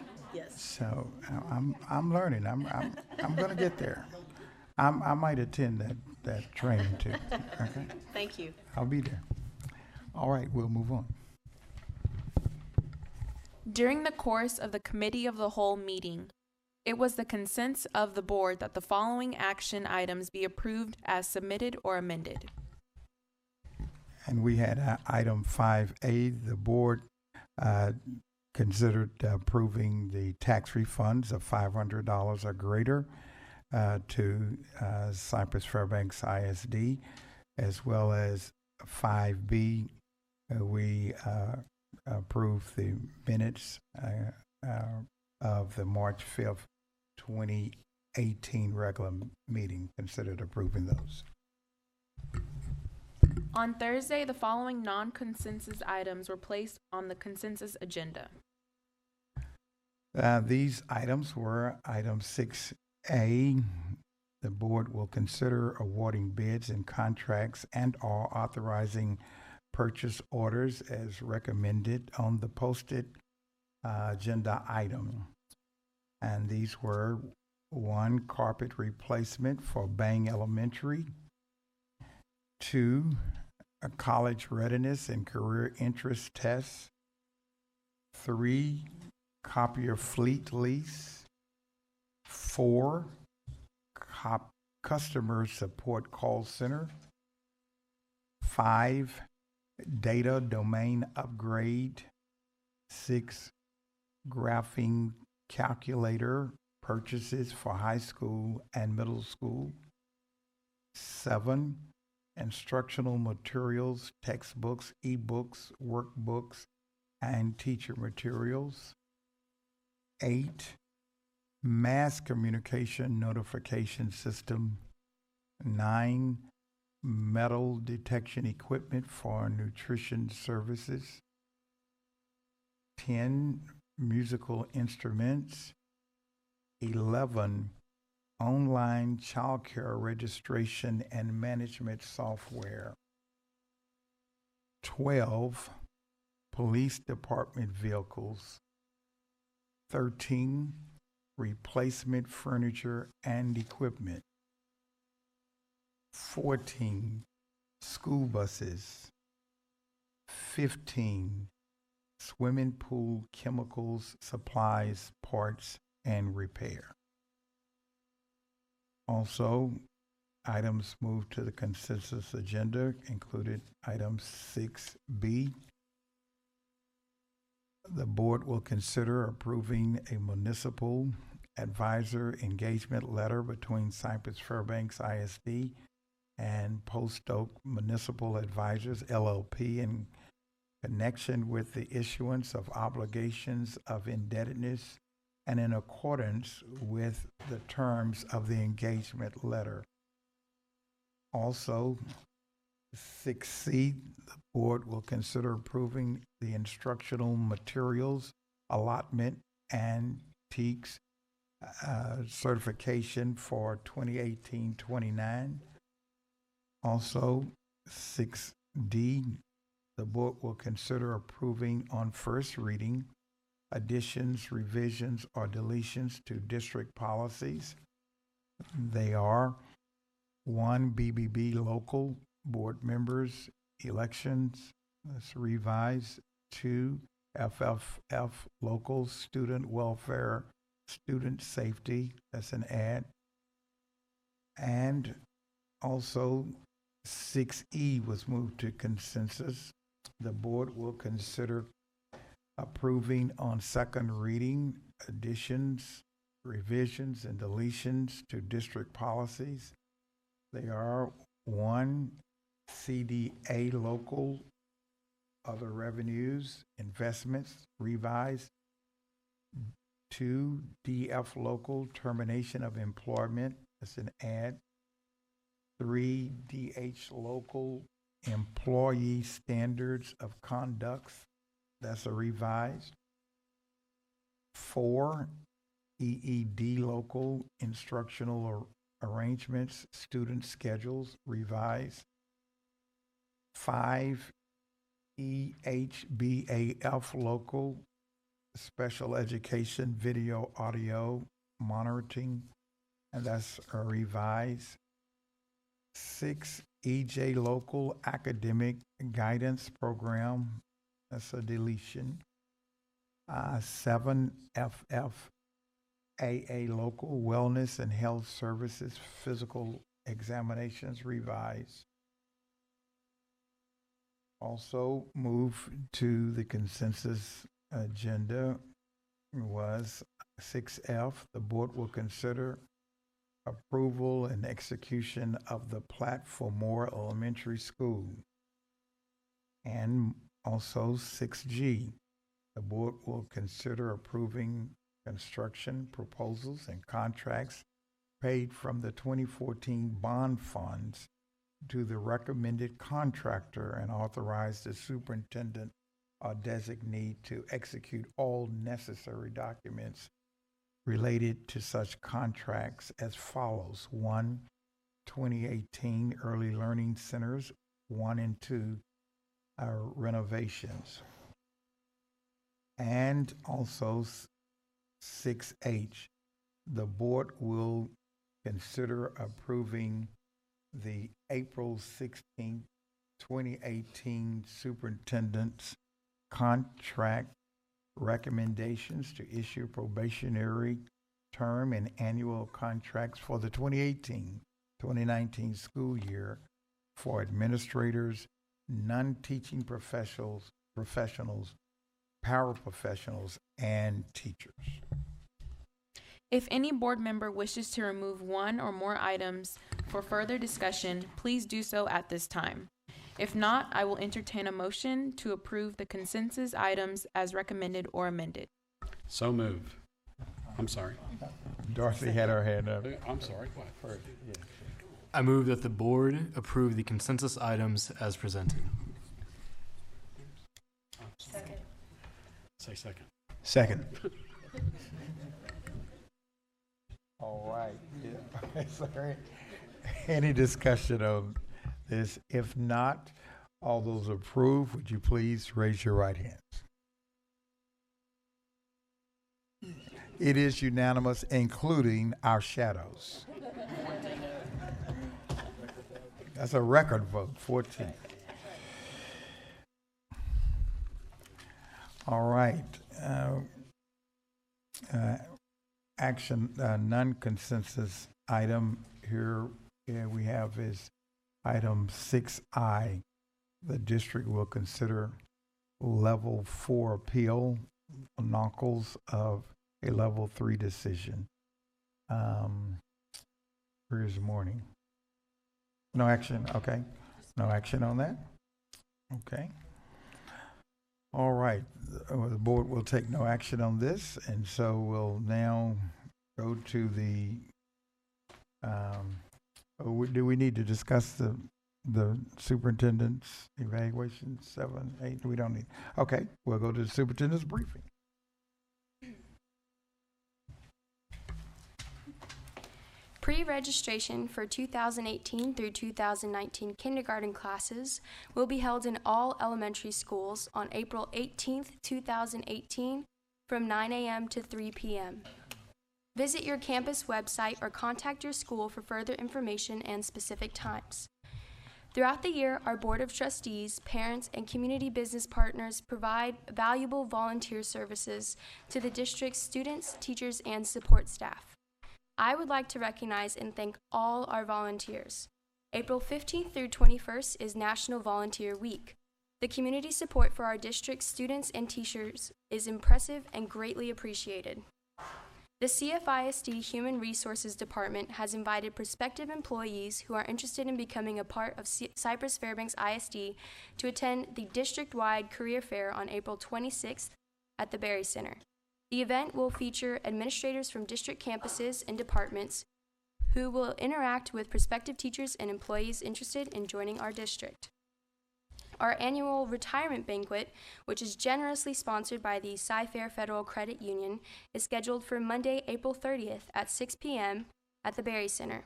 So I'm learning. I'm going to get there. I might attend that training too. Okay. Thank you. I'll be there. All right, we'll move on. During the course of the Committee of the Whole meeting, It was the consensus of the board that the following action items be approved as submitted or amended. And we had item 5A. The board considered approving the tax refunds of $500 or greater to Cypress-Fairbanks ISD, as well as 5B. We approved the minutes of the March 5th, 2018 regular meeting, considered approving those. On Thursday, the following non-consensus items were placed on the consensus agenda. These items were item 6A. The board will consider awarding bids and contracts and/or authorizing purchase orders as recommended on the posted agenda item. And these were: 1, carpet replacement for Bang Elementary; 2, a college readiness and career interest test; 3, copier fleet lease; 4, customer support call center; 5, data domain upgrade; 6, graphing calculator purchases for high school and middle school; 7, instructional materials, textbooks, ebooks, workbooks, and teacher materials; 8, mass communication notification system; 9, metal detection equipment for nutrition services; 10, musical instruments; 11, online childcare registration and management software; 12, police department vehicles; 13, replacement furniture and equipment; 14, school buses; 15, swimming pool chemicals, supplies, parts, and repair. Also, items moved to the consensus agenda included item 6B. The board will consider approving a municipal advisor engagement letter between Cypress-Fairbanks ISD and Post Oak Municipal Advisors, LLP, in connection with the issuance of obligations of indebtedness and in accordance with the terms of the engagement letter. Also, 6C, the board will consider approving the instructional materials allotment and TEACS certification for 2018-29. Also, 6D, the board will consider approving on first reading additions, revisions, or deletions to district policies. They are: 1, BBB local board members elections, that's revised; 2, FFF local student welfare, student safety, that's an add; and also 6E was moved to consensus. The board will consider approving on second reading additions, revisions, and deletions to district policies. They are: 1, CDA local, other revenues, investments, revised; 2, DF local, termination of employment, that's an add; 3, DH local, employee standards of conducts, that's a revised; 4, EED local, instructional arrangements, student schedules, revised; 5, EHBAF local, special education video audio monitoring, and that's a revised; 6, EJ local, academic guidance program, that's a deletion; 7, FFA 6AA Local Wellness and Health Services Physical Examinations revised. Also move to the consensus agenda was 6F. The board will consider approval and execution of the plat for Moore Elementary School. And also 6G. The board will consider approving construction proposals and contracts paid from the 2014 bond funds to the recommended contractor and authorize the superintendent or designee to execute all necessary documents related to such contracts as follows. 1, 2018 Early Learning Centers 1 and 2 renovations. And also 6H, the board will consider approving the April 16, 2018 superintendent's contract recommendations to issue probationary term and annual contracts for the 2018-2019 school year for administrators, non-teaching professionals, paraprofessionals, and teachers. If any board member wishes to remove one or more items for further discussion, please do so at this time. If not, I will entertain a motion to approve the consensus items as recommended or amended. So moved. I'm sorry. Dorothy had her hand up. I'm sorry. What? I move that the board approve the consensus items as presented. Second. Say second. Second. All right. Yeah. Sorry. Any discussion on this? If not, all those approve, would you please raise your right hands? It is unanimous, including our shadows. That's a record vote, 14. All right. Action, non-consensus item here we have is item 6I. The district will consider level 4 appeal, knuckles of a level 3 decision. Here's morning. No action, okay. No action on that? Okay. All right, the board will take no action on this, and so we'll now go to the, do we need to discuss the superintendent's evaluation, 7, 8? We don't need, okay, we'll go to the superintendent's briefing. Pre-registration for 2018 through 2019 kindergarten classes will be held in all elementary schools on April 18th, 2018 from 9 a.m. to 3 p.m. Visit your campus website or contact your school for further information and specific times. Throughout the year, our Board of Trustees, parents, and community business partners provide valuable volunteer services to the district's students, teachers, and support staff. I would like to recognize and thank all our volunteers. April 15th through 21st is National Volunteer Week. The community support for our district's students and teachers is impressive and greatly appreciated. The CFISD Human Resources Department has invited prospective employees who are interested in becoming a part of Cypress-Fairbanks ISD to attend the district-wide career fair on April 26th at the Berry Center. The event will feature administrators from district campuses and departments who will interact with prospective teachers and employees interested in joining our district. Our annual retirement banquet, which is generously sponsored by the Cy-Fair Federal Credit Union, is scheduled for Monday, April 30th at 6 p.m. at the Berry Center.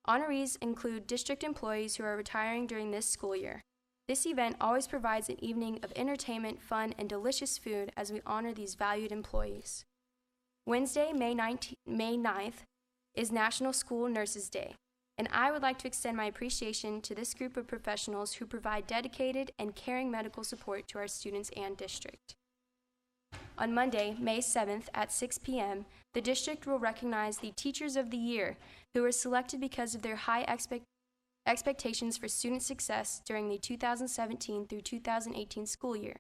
Honorees include district employees who are retiring during this school year. This event always provides an evening of entertainment, fun, and delicious food as we honor these valued employees. Wednesday, May 9th, is National School Nurses Day, and I would like to extend my appreciation to this group of professionals who provide dedicated and caring medical support to our students and district. On Monday, May 7th at 6 p.m., the district will recognize the Teachers of the Year who were selected because of their high expectations for student success during the 2017 through 2018 school year.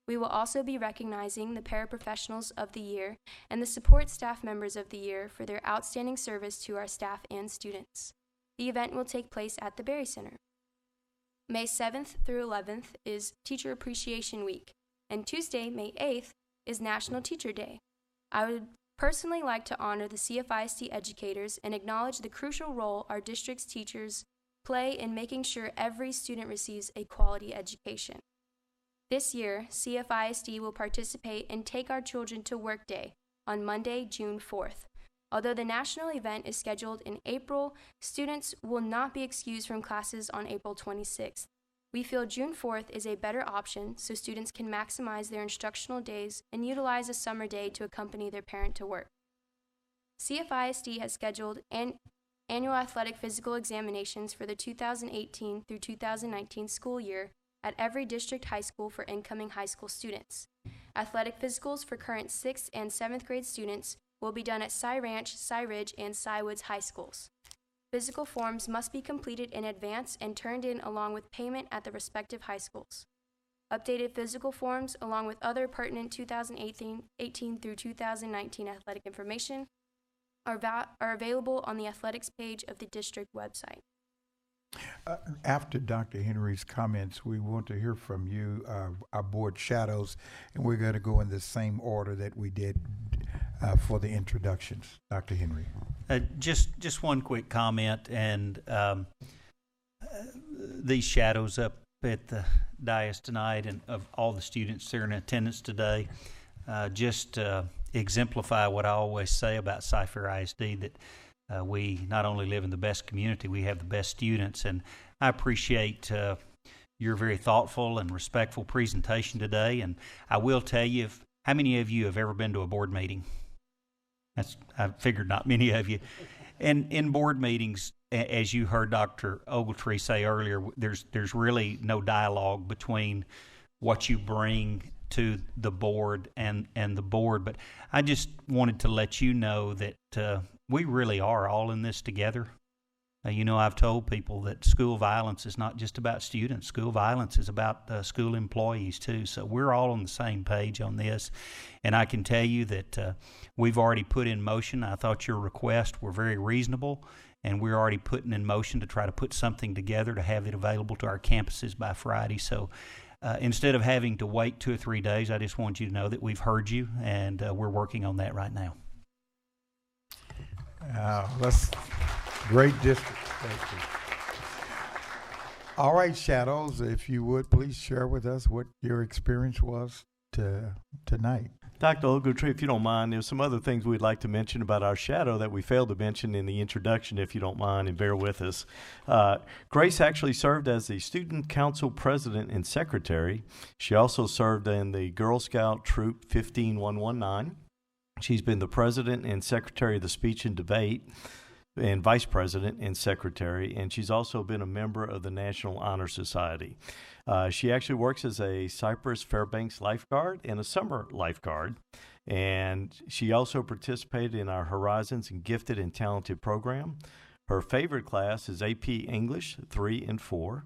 We will also be recognizing the Paraprofessionals of the Year and the Support Staff Members of the Year for their outstanding service to our staff and students. The event will take place at the Berry Center. May 7th through 11th is Teacher Appreciation Week, and Tuesday, May 8th, is National Teacher Day. I would personally like to honor the CFISD educators and acknowledge the crucial role our district's teachers play in making sure every student receives a quality education. This year, CFISD will participate in Take Our Children to Work Day on Monday, June 4th. Although the national event is scheduled in April, students will not be excused from classes on April 26th. We feel June 4th is a better option so students can maximize their instructional days and utilize a summer day to accompany their parent to work. CFISD has scheduled annual athletic physical examinations for the 2018 through 2019 school year at every district high school for incoming high school students. Athletic physicals for current 6th and 7th grade students will be done at Cy Ranch, Cy Ridge, and Cy Woods high schools. Physical forms must be completed in advance and turned in along with payment at the respective high schools. Updated physical forms, along with other pertinent 2018 through 2019 athletic information, are available on the athletics page of the district website. After Dr. Henry's comments, we want to hear from you, our board shadows, and we're going to go in the same order that we did for the introductions. Dr. Henry. Just one quick comment, and these shadows up at the dais tonight and of all the students that are in attendance today just exemplify what I always say about Cy-Fair ISD, that we not only live in the best community, we have the best students, and I appreciate your very thoughtful and respectful presentation today. And I will tell you, how many of you have ever been to a board meeting? I figured not many of you. And in board meetings, as you heard Dr. Ogletree say earlier, there's really no dialogue between what you bring to the board and the board. But I just wanted to let you know that we really are all in this together. I've told people that school violence is not just about students. School violence is about school employees too. So we're all on the same page on this. And I can tell you that we've already put in motion. I thought your requests were very reasonable, and we're already putting in motion to try to put something together to have it available to our campuses by Friday. So instead of having to wait 2 or 3 days, I just want you to know that we've heard you, and we're working on that right now. That's great district. Thank you. All right, Shadows, if you would please share with us what your experience was tonight. Dr. Ogletree, if you don't mind, there's some other things we'd like to mention about our shadow that we failed to mention in the introduction, if you don't mind, and bear with us. Grace actually served as the Student Council President and Secretary. She also served in the Girl Scout Troop 15119. She's been the President and Secretary of the Speech and Debate, and Vice President and Secretary, and she's also been a member of the National Honor Society. She actually works as a Cypress-Fairbanks lifeguard and a summer lifeguard, and she also participated in our Horizons and Gifted and Talented program. Her favorite class is AP English 3 and 4,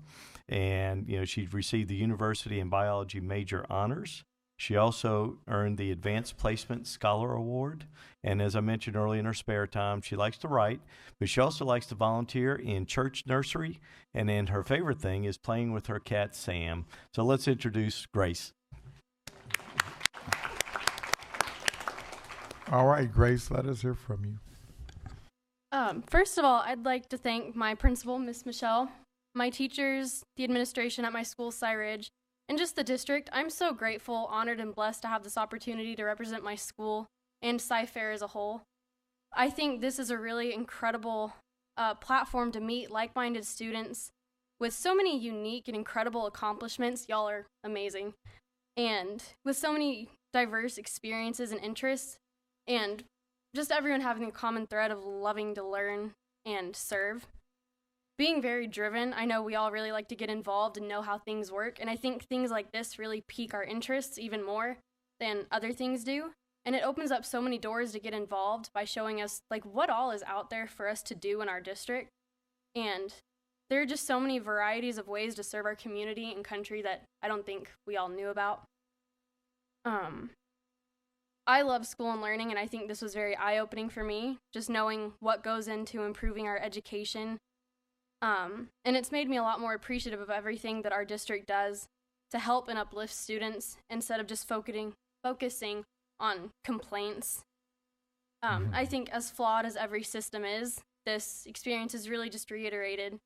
and she received the University and Biology major honors. She also earned the Advanced Placement Scholar Award, and as I mentioned earlier, in her spare time, she likes to write, but she also likes to volunteer in church nursery, and then her favorite thing is playing with her cat, Sam. So let's introduce Grace. All right, Grace, let us hear from you. First of all, I'd like to thank my principal, Miss Michelle, my teachers, the administration at my school, Cy Ridge, and just the district. I'm so grateful, honored, and blessed to have this opportunity to represent my school and Cy-Fair as a whole. I think this is a really incredible platform to meet like-minded students with so many unique and incredible accomplishments. Y'all are amazing. And with so many diverse experiences and interests, and just everyone having a common thread of loving to learn and serve. Being very driven, I know we all really like to get involved and know how things work, and I think things like this really pique our interests even more than other things do. And it opens up so many doors to get involved by showing us like what all is out there for us to do in our district. And there are just so many varieties of ways to serve our community and country that I don't think we all knew about. I love school and learning, and I think this was very eye-opening for me, just knowing what goes into improving our education. And it's made me a lot more appreciative of everything that our district does to help and uplift students instead of just focusing on complaints. I think as flawed as every system is, this experience has really just reiterated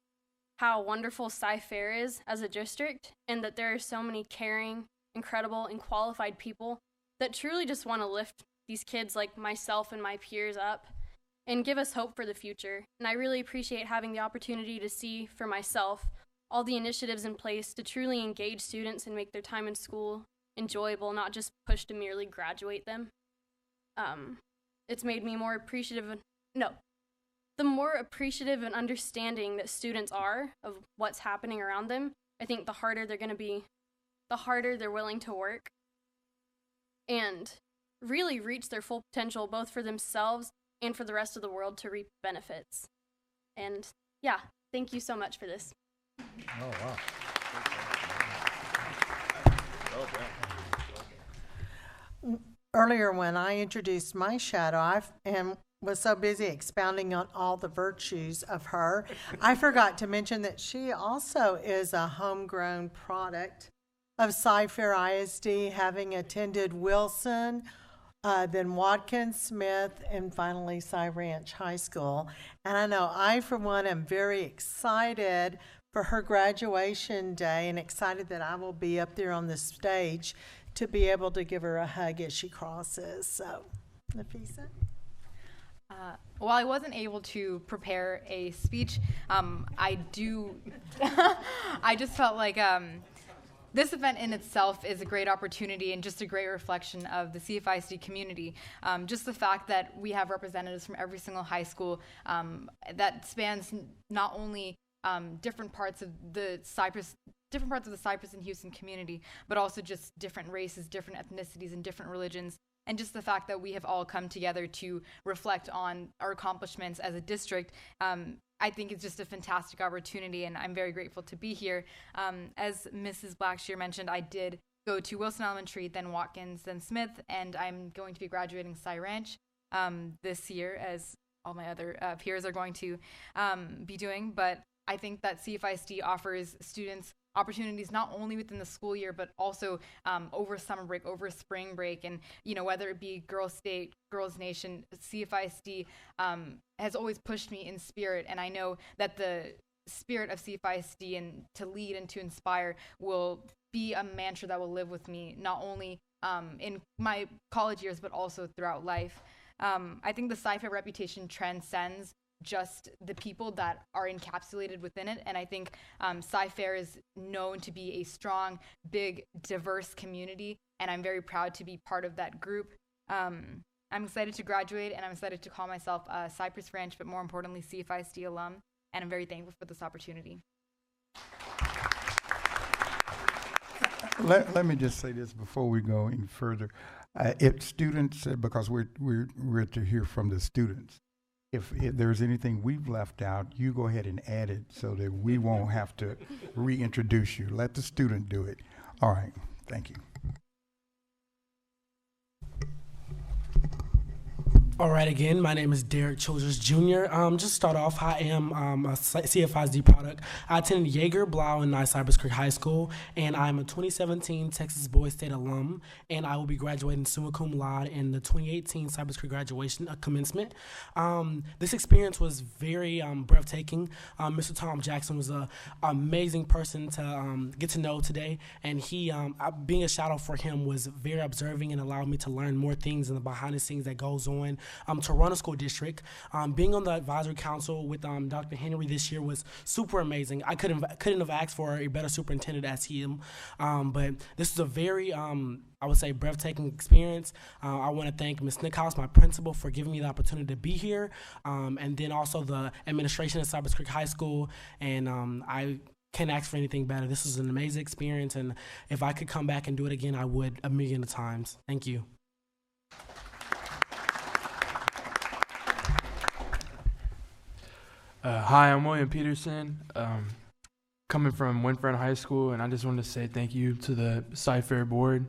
how wonderful Cy-Fair is as a district, and that there are so many caring, incredible, and qualified people that truly just want to lift these kids like myself and my peers up and give us hope for the future. And I really appreciate having the opportunity to see for myself all the initiatives in place to truly engage students and make their time in school enjoyable, not just push to merely graduate them. It's made me more appreciative the more appreciative and understanding that students are of what's happening around them, I think the harder they're going to be, the harder they're willing to work and really reach their full potential, both for themselves and for the rest of the world to reap benefits. And yeah, thank you so much for this. Oh, wow. Earlier, when I introduced my shadow, I was so busy expounding on all the virtues of her, I forgot to mention that she also is a homegrown product of Cy-Fair ISD, having attended Wilson, then Watkins, Smith, and finally Cy Ranch High School. And I know I, for one, am very excited for her graduation day and excited that I will be up there on the stage to be able to give her a hug as she crosses. So, Nafisa? While I wasn't able to prepare a speech, I just felt like this event in itself is a great opportunity and just a great reflection of the CFISD community. Just the fact that we have representatives from every single high school that spans not only different parts of the Cypress and Houston community, but also just different races, different ethnicities, and different religions. And just the fact that we have all come together to reflect on our accomplishments as a district, I think it's just a fantastic opportunity, and I'm very grateful to be here. As Mrs. Blackshear mentioned, I did go to Wilson Elementary, then Watkins, then Smith, and I'm going to be graduating Cy Ranch this year, as all my other peers are going to be doing. But I think that CFISD offers students opportunities not only within the school year, but also over summer break, over spring break, and whether it be Girls State, Girls Nation, CFISD has always pushed me in spirit, and I know that the spirit of CFISD and to lead and to inspire will be a mantra that will live with me not only in my college years, but also throughout life. I think the Cy-Fair reputation transcends just the people that are encapsulated within it, and I think Cy-Fair is known to be a strong, big, diverse community, and I'm very proud to be part of that group. I'm excited to graduate, and I'm excited to call myself a Cypress Ranch, but more importantly, CFISD alum, and I'm very thankful for this opportunity. Let me just say this before we go any further. If students, because we're to hear from the students, if there's anything we've left out, you go ahead and add it so that we won't have to reintroduce you. Let the student do it. All right. Thank you. All right, again, my name is Derek Childress Jr. Just start off, I am a CFISD product. I attended Yeager, Blau, and Nye Cypress Creek High School, and I'm a 2017 Texas Boys State alum, and I will be graduating summa cum laude in the 2018 Cypress Creek graduation commencement. This experience was very breathtaking. Mr. Tom Jackson was an amazing person to get to know today, and he, being a shadow for him, was very observing and allowed me to learn more things and the behind the scenes that goes on to run a school district. Being on the advisory council with Dr. Henry this year was super amazing. I couldn't have asked for a better superintendent as him. But this is a very, I would say, breathtaking experience. I want to thank Ms. Nickhouse, my principal, for giving me the opportunity to be here, and then also the administration at Cypress Creek High School. And I can't ask for anything better. This was an amazing experience, and if I could come back and do it again, I would 1,000,000 times. Thank you. Hi, I'm William Peterson, coming from Winfront High School, and I just wanted to say thank you to the Cy-Fair board,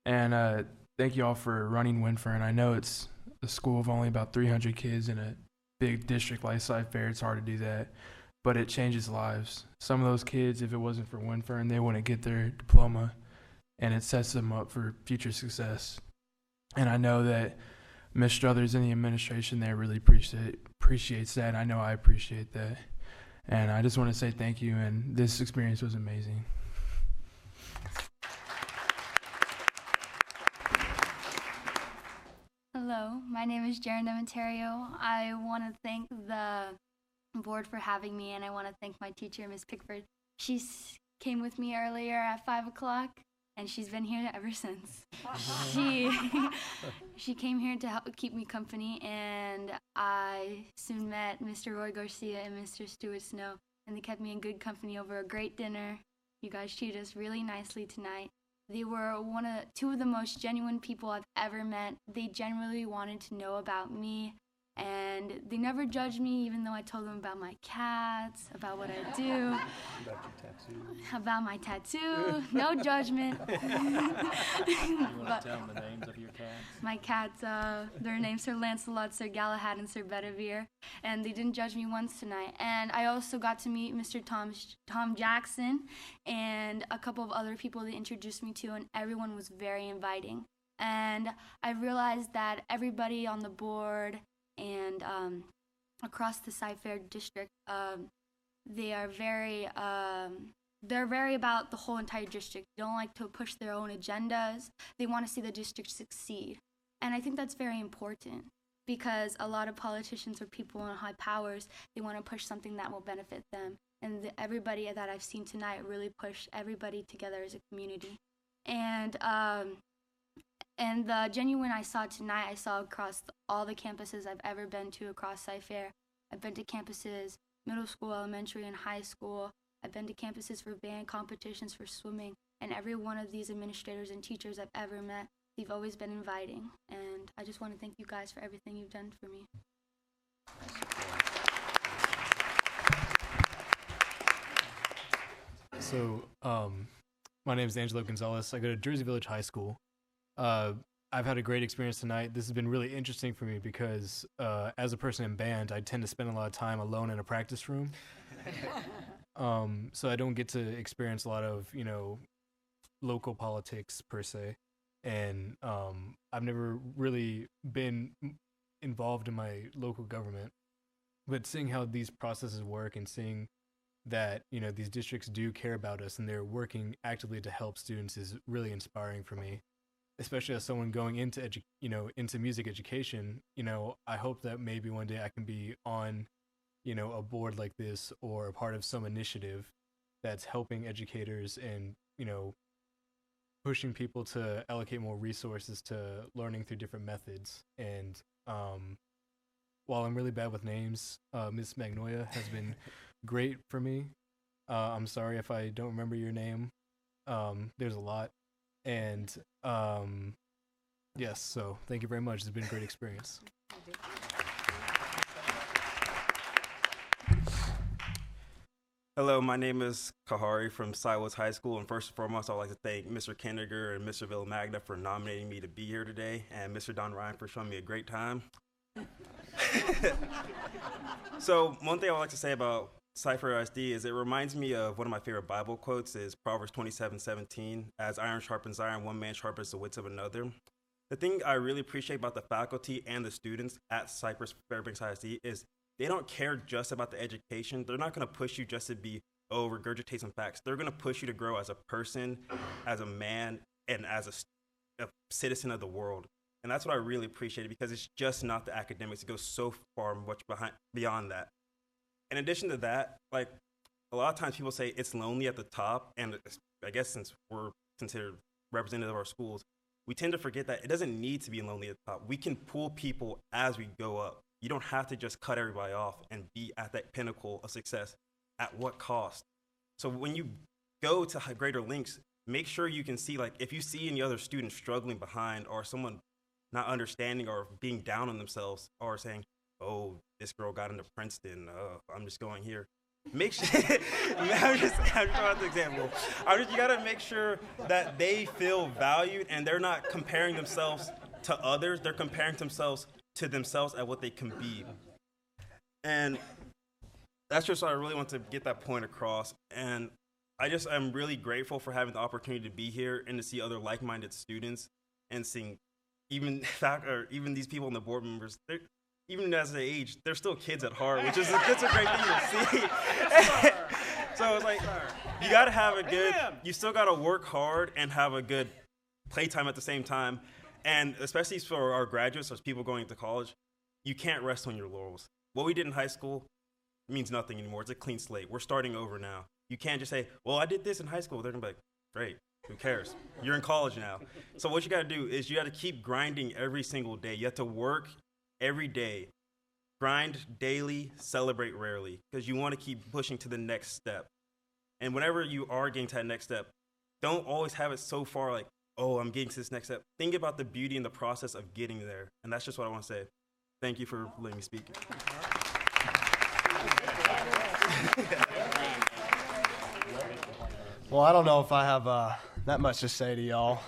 and thank you all for running Winfront. I know it's a school of only about 300 kids in a big district like Cy-Fair. It's hard to do that, but it changes lives. Some of those kids, if it wasn't for Winfront, they wouldn't get their diploma, and it sets them up for future success. And I know that Ms. Struthers and the administration there really appreciates that. I know I appreciate that. And I just want to say thank you, and this experience was amazing. Hello, my name is Jaren Demeterio. I want to thank the board for having me, and I want to thank my teacher, Ms. Pickford. She came with me earlier at 5 o'clock, and she's been here ever since. She came here to help keep me company, and I soon met Mr. Roy Garcia and Mr. Stuart Snow, and they kept me in good company over a great dinner. You guys treated us really nicely tonight. They were two of the most genuine people I've ever met. They genuinely wanted to know about me, and they never judged me, even though I told them about my cats, about what I do. About your tattoo. About my tattoo. No judgment. You want to tell them the names of your cats? My cats, their names Sir Lancelot, Sir Galahad, and Sir Bedivere, and they didn't judge me once tonight. And I also got to meet Mr. Tom Jackson and a couple of other people they introduced me to, and everyone was very inviting. And I realized that everybody on the board and across the Cy-Fair district, they're very about the whole entire district. They don't like to push their own agendas. They want to see the district succeed. And I think that's very important, because a lot of politicians or people in high powers, they want to push something that will benefit them. And everybody that I've seen tonight really pushed everybody together as a community. And the genuine I saw tonight, I saw across all the campuses I've ever been to across Cy-Fair. I've been to campuses, middle school, elementary, and high school. I've been to campuses for band competitions, for swimming, and every one of these administrators and teachers I've ever met, they've always been inviting. And I just want to thank you guys for everything you've done for me. So, my name is Angelo Gonzalez. I go to Jersey Village High School. I've had a great experience tonight. This has been really interesting for me because as a person in band, I tend to spend a lot of time alone in a practice room. So I don't get to experience a lot of, local politics per se. And I've never really been involved in my local government. But seeing how these processes work and seeing that, these districts do care about us and they're working actively to help students is really inspiring for me. Especially as someone going into into music education, I hope that maybe one day I can be on, a board like this or a part of some initiative that's helping educators and, pushing people to allocate more resources to learning through different methods. And while I'm really bad with names, Miss Magnolia has been great for me. I'm sorry if I don't remember your name. There's a lot. And yes, so thank you very much. It's been a great experience. Hello, my name is Kahari from Silas High School, and first and foremost, I'd like to thank Mr. Kendiger and Mr. Villamagna for nominating me to be here today, and Mr. Don Ryan for showing me a great time. So one thing I would like to say about Cy-Fair ISD is it reminds me of one of my favorite Bible quotes is Proverbs 27:17, as iron sharpens iron, one man sharpens the wits of another. The thing I really appreciate about the faculty and the students at Cypress-Fairbanks ISD is they don't care just about the education. They're not going to push you just to regurgitate some facts. They're going to push you to grow as a person, as a man, and as a citizen of the world. And that's what I really appreciate, because it's just not the academics. It goes so far much beyond that. In addition to that, like a lot of times people say it's lonely at the top, and I guess since we're considered representative of our schools, we tend to forget that it doesn't need to be lonely at the top. We can pull people as we go up. You don't have to just cut everybody off and be at that pinnacle of success. At what cost? So when you go to greater lengths, make sure you can see, like, if you see any other student struggling behind, or someone not understanding or being down on themselves, or saying, oh, this girl got into Princeton, I'm just going here. Make sure, I'm just throwing out the example. You gotta make sure that they feel valued and they're not comparing themselves to others, they're comparing themselves to themselves at what they can be. And that's just what I really want to get that point across. And I'm really grateful for having the opportunity to be here and to see other like-minded students, and seeing even these people on the board members, even as they age, they're still kids at heart, which is that's a great thing to see. So it's like, you gotta have you still gotta work hard and have a good playtime at the same time. And especially for our graduates, as people going to college, you can't rest on your laurels. What we did in high school means nothing anymore. It's a clean slate. We're starting over now. You can't just say, well, I did this in high school. They're gonna be like, great, who cares? You're in college now. So what you gotta do is you gotta keep grinding every single day. You have to work every day. Grind daily, celebrate rarely, because you want to keep pushing to the next step. And whenever you are getting to that next step, don't always have it so far like, oh, I'm getting to this next step. Think about the beauty in the process of getting there. And that's just what I want to say. Thank you for letting me speak. Well, I don't know if I have that much to say to y'all.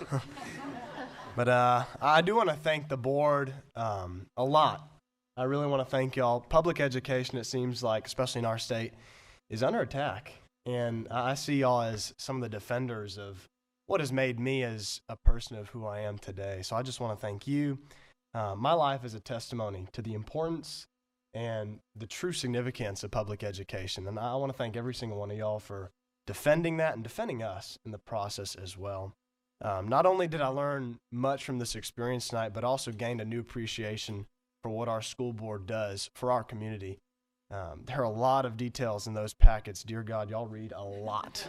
But I do want to thank the board a lot. I really want to thank y'all. Public education, it seems like, especially in our state, is under attack. And I see y'all as some of the defenders of what has made me as a person of who I am today. So I just want to thank you. My life is a testimony to the importance and the true significance of public education. And I want to thank every single one of y'all for defending that and defending us in the process as well. Not only did I learn much from this experience tonight, but also gained a new appreciation for what our school board does for our community. There are a lot of details in those packets. Dear God, y'all read a lot.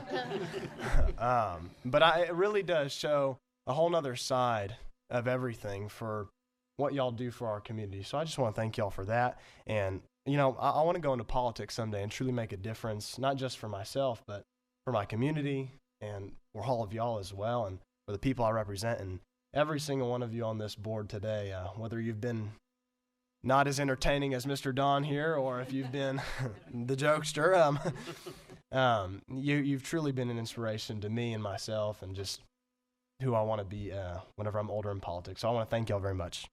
But it really does show a whole nother side of everything for what y'all do for our community. So I just want to thank y'all for that. And, you know, I want to go into politics someday and truly make a difference, not just for myself, but for my community and for all of y'all as well, and for the people I represent. And every single one of you on this board today, whether you've been not as entertaining as Mr. Don here, or if you've been the jokester, you've truly been an inspiration to me and myself and just who I want to be whenever I'm older in politics. So I want to thank y'all very much.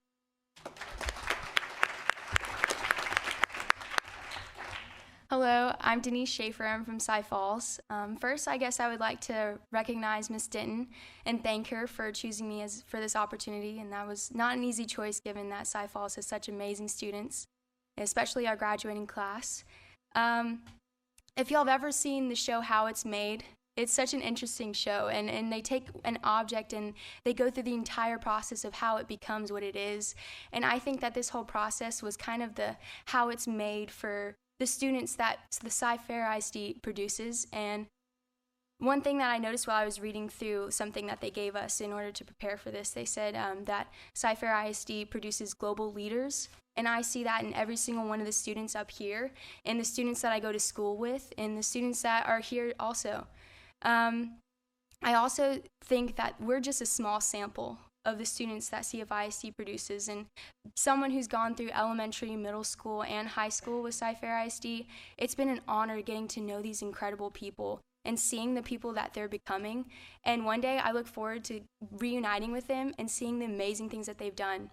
Hello, I'm Denise Schaefer. I'm from Cy Falls. First, I guess I would like to recognize Ms. Denton and thank her for choosing me for this opportunity, and that was not an easy choice given that Cy Falls has such amazing students, especially our graduating class. If y'all have ever seen the show How It's Made, it's such an interesting show, and they take an object and they go through the entire process of how it becomes what it is. And I think that this whole process was kind of the how it's made for the students that the Cy-Fair ISD produces. And one thing that I noticed while I was reading through something that they gave us in order to prepare for this, they said that Cy-Fair ISD produces global leaders. And I see that in every single one of the students up here, and the students that I go to school with, and the students that are here also. I also think that we're just a small sample of the students that CFISD produces, and someone who's gone through elementary, middle school, and high school with Cy-Fair ISD, it's been an honor getting to know these incredible people and seeing the people that they're becoming. And one day I look forward to reuniting with them and seeing the amazing things that they've done.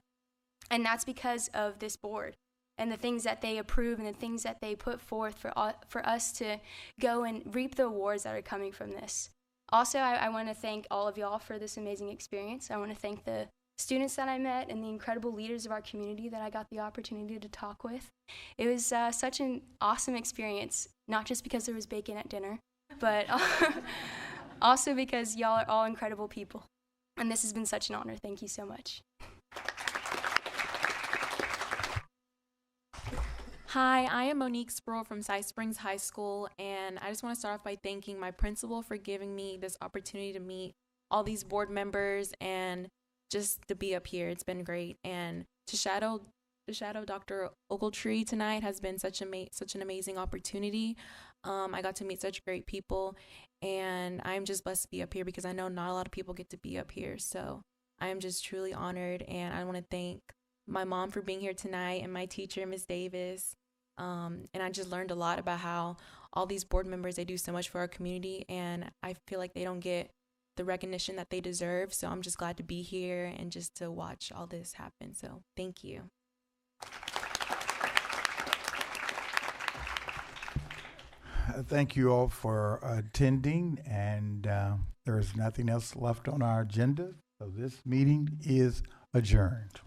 And that's because of this board and the things that they approve and the things that they put forth for us to go and reap the awards that are coming from this. Also, I want to thank all of y'all for this amazing experience. I want to thank the students that I met and the incredible leaders of our community that I got the opportunity to talk with. It was such an awesome experience, not just because there was bacon at dinner, but also because y'all are all incredible people. And this has been such an honor. Thank you so much. Hi, I am Monique Sproul from Cy Springs High School, and I just want to start off by thanking my principal for giving me this opportunity to meet all these board members and just to be up here. It's been great, and to shadow shadow Dr. Ogletree tonight has been such an amazing opportunity. I got to meet such great people, and I'm just blessed to be up here because I know not a lot of people get to be up here. So I am just truly honored, and I want to thank my mom for being here tonight and my teacher, Ms. Davis. And I just learned a lot about how all these board members, they do so much for our community, and I feel like they don't get the recognition that they deserve. So I'm just glad to be here and just to watch all this happen. So thank you. Thank you all for attending, and there is nothing else left on our agenda. So this meeting is adjourned.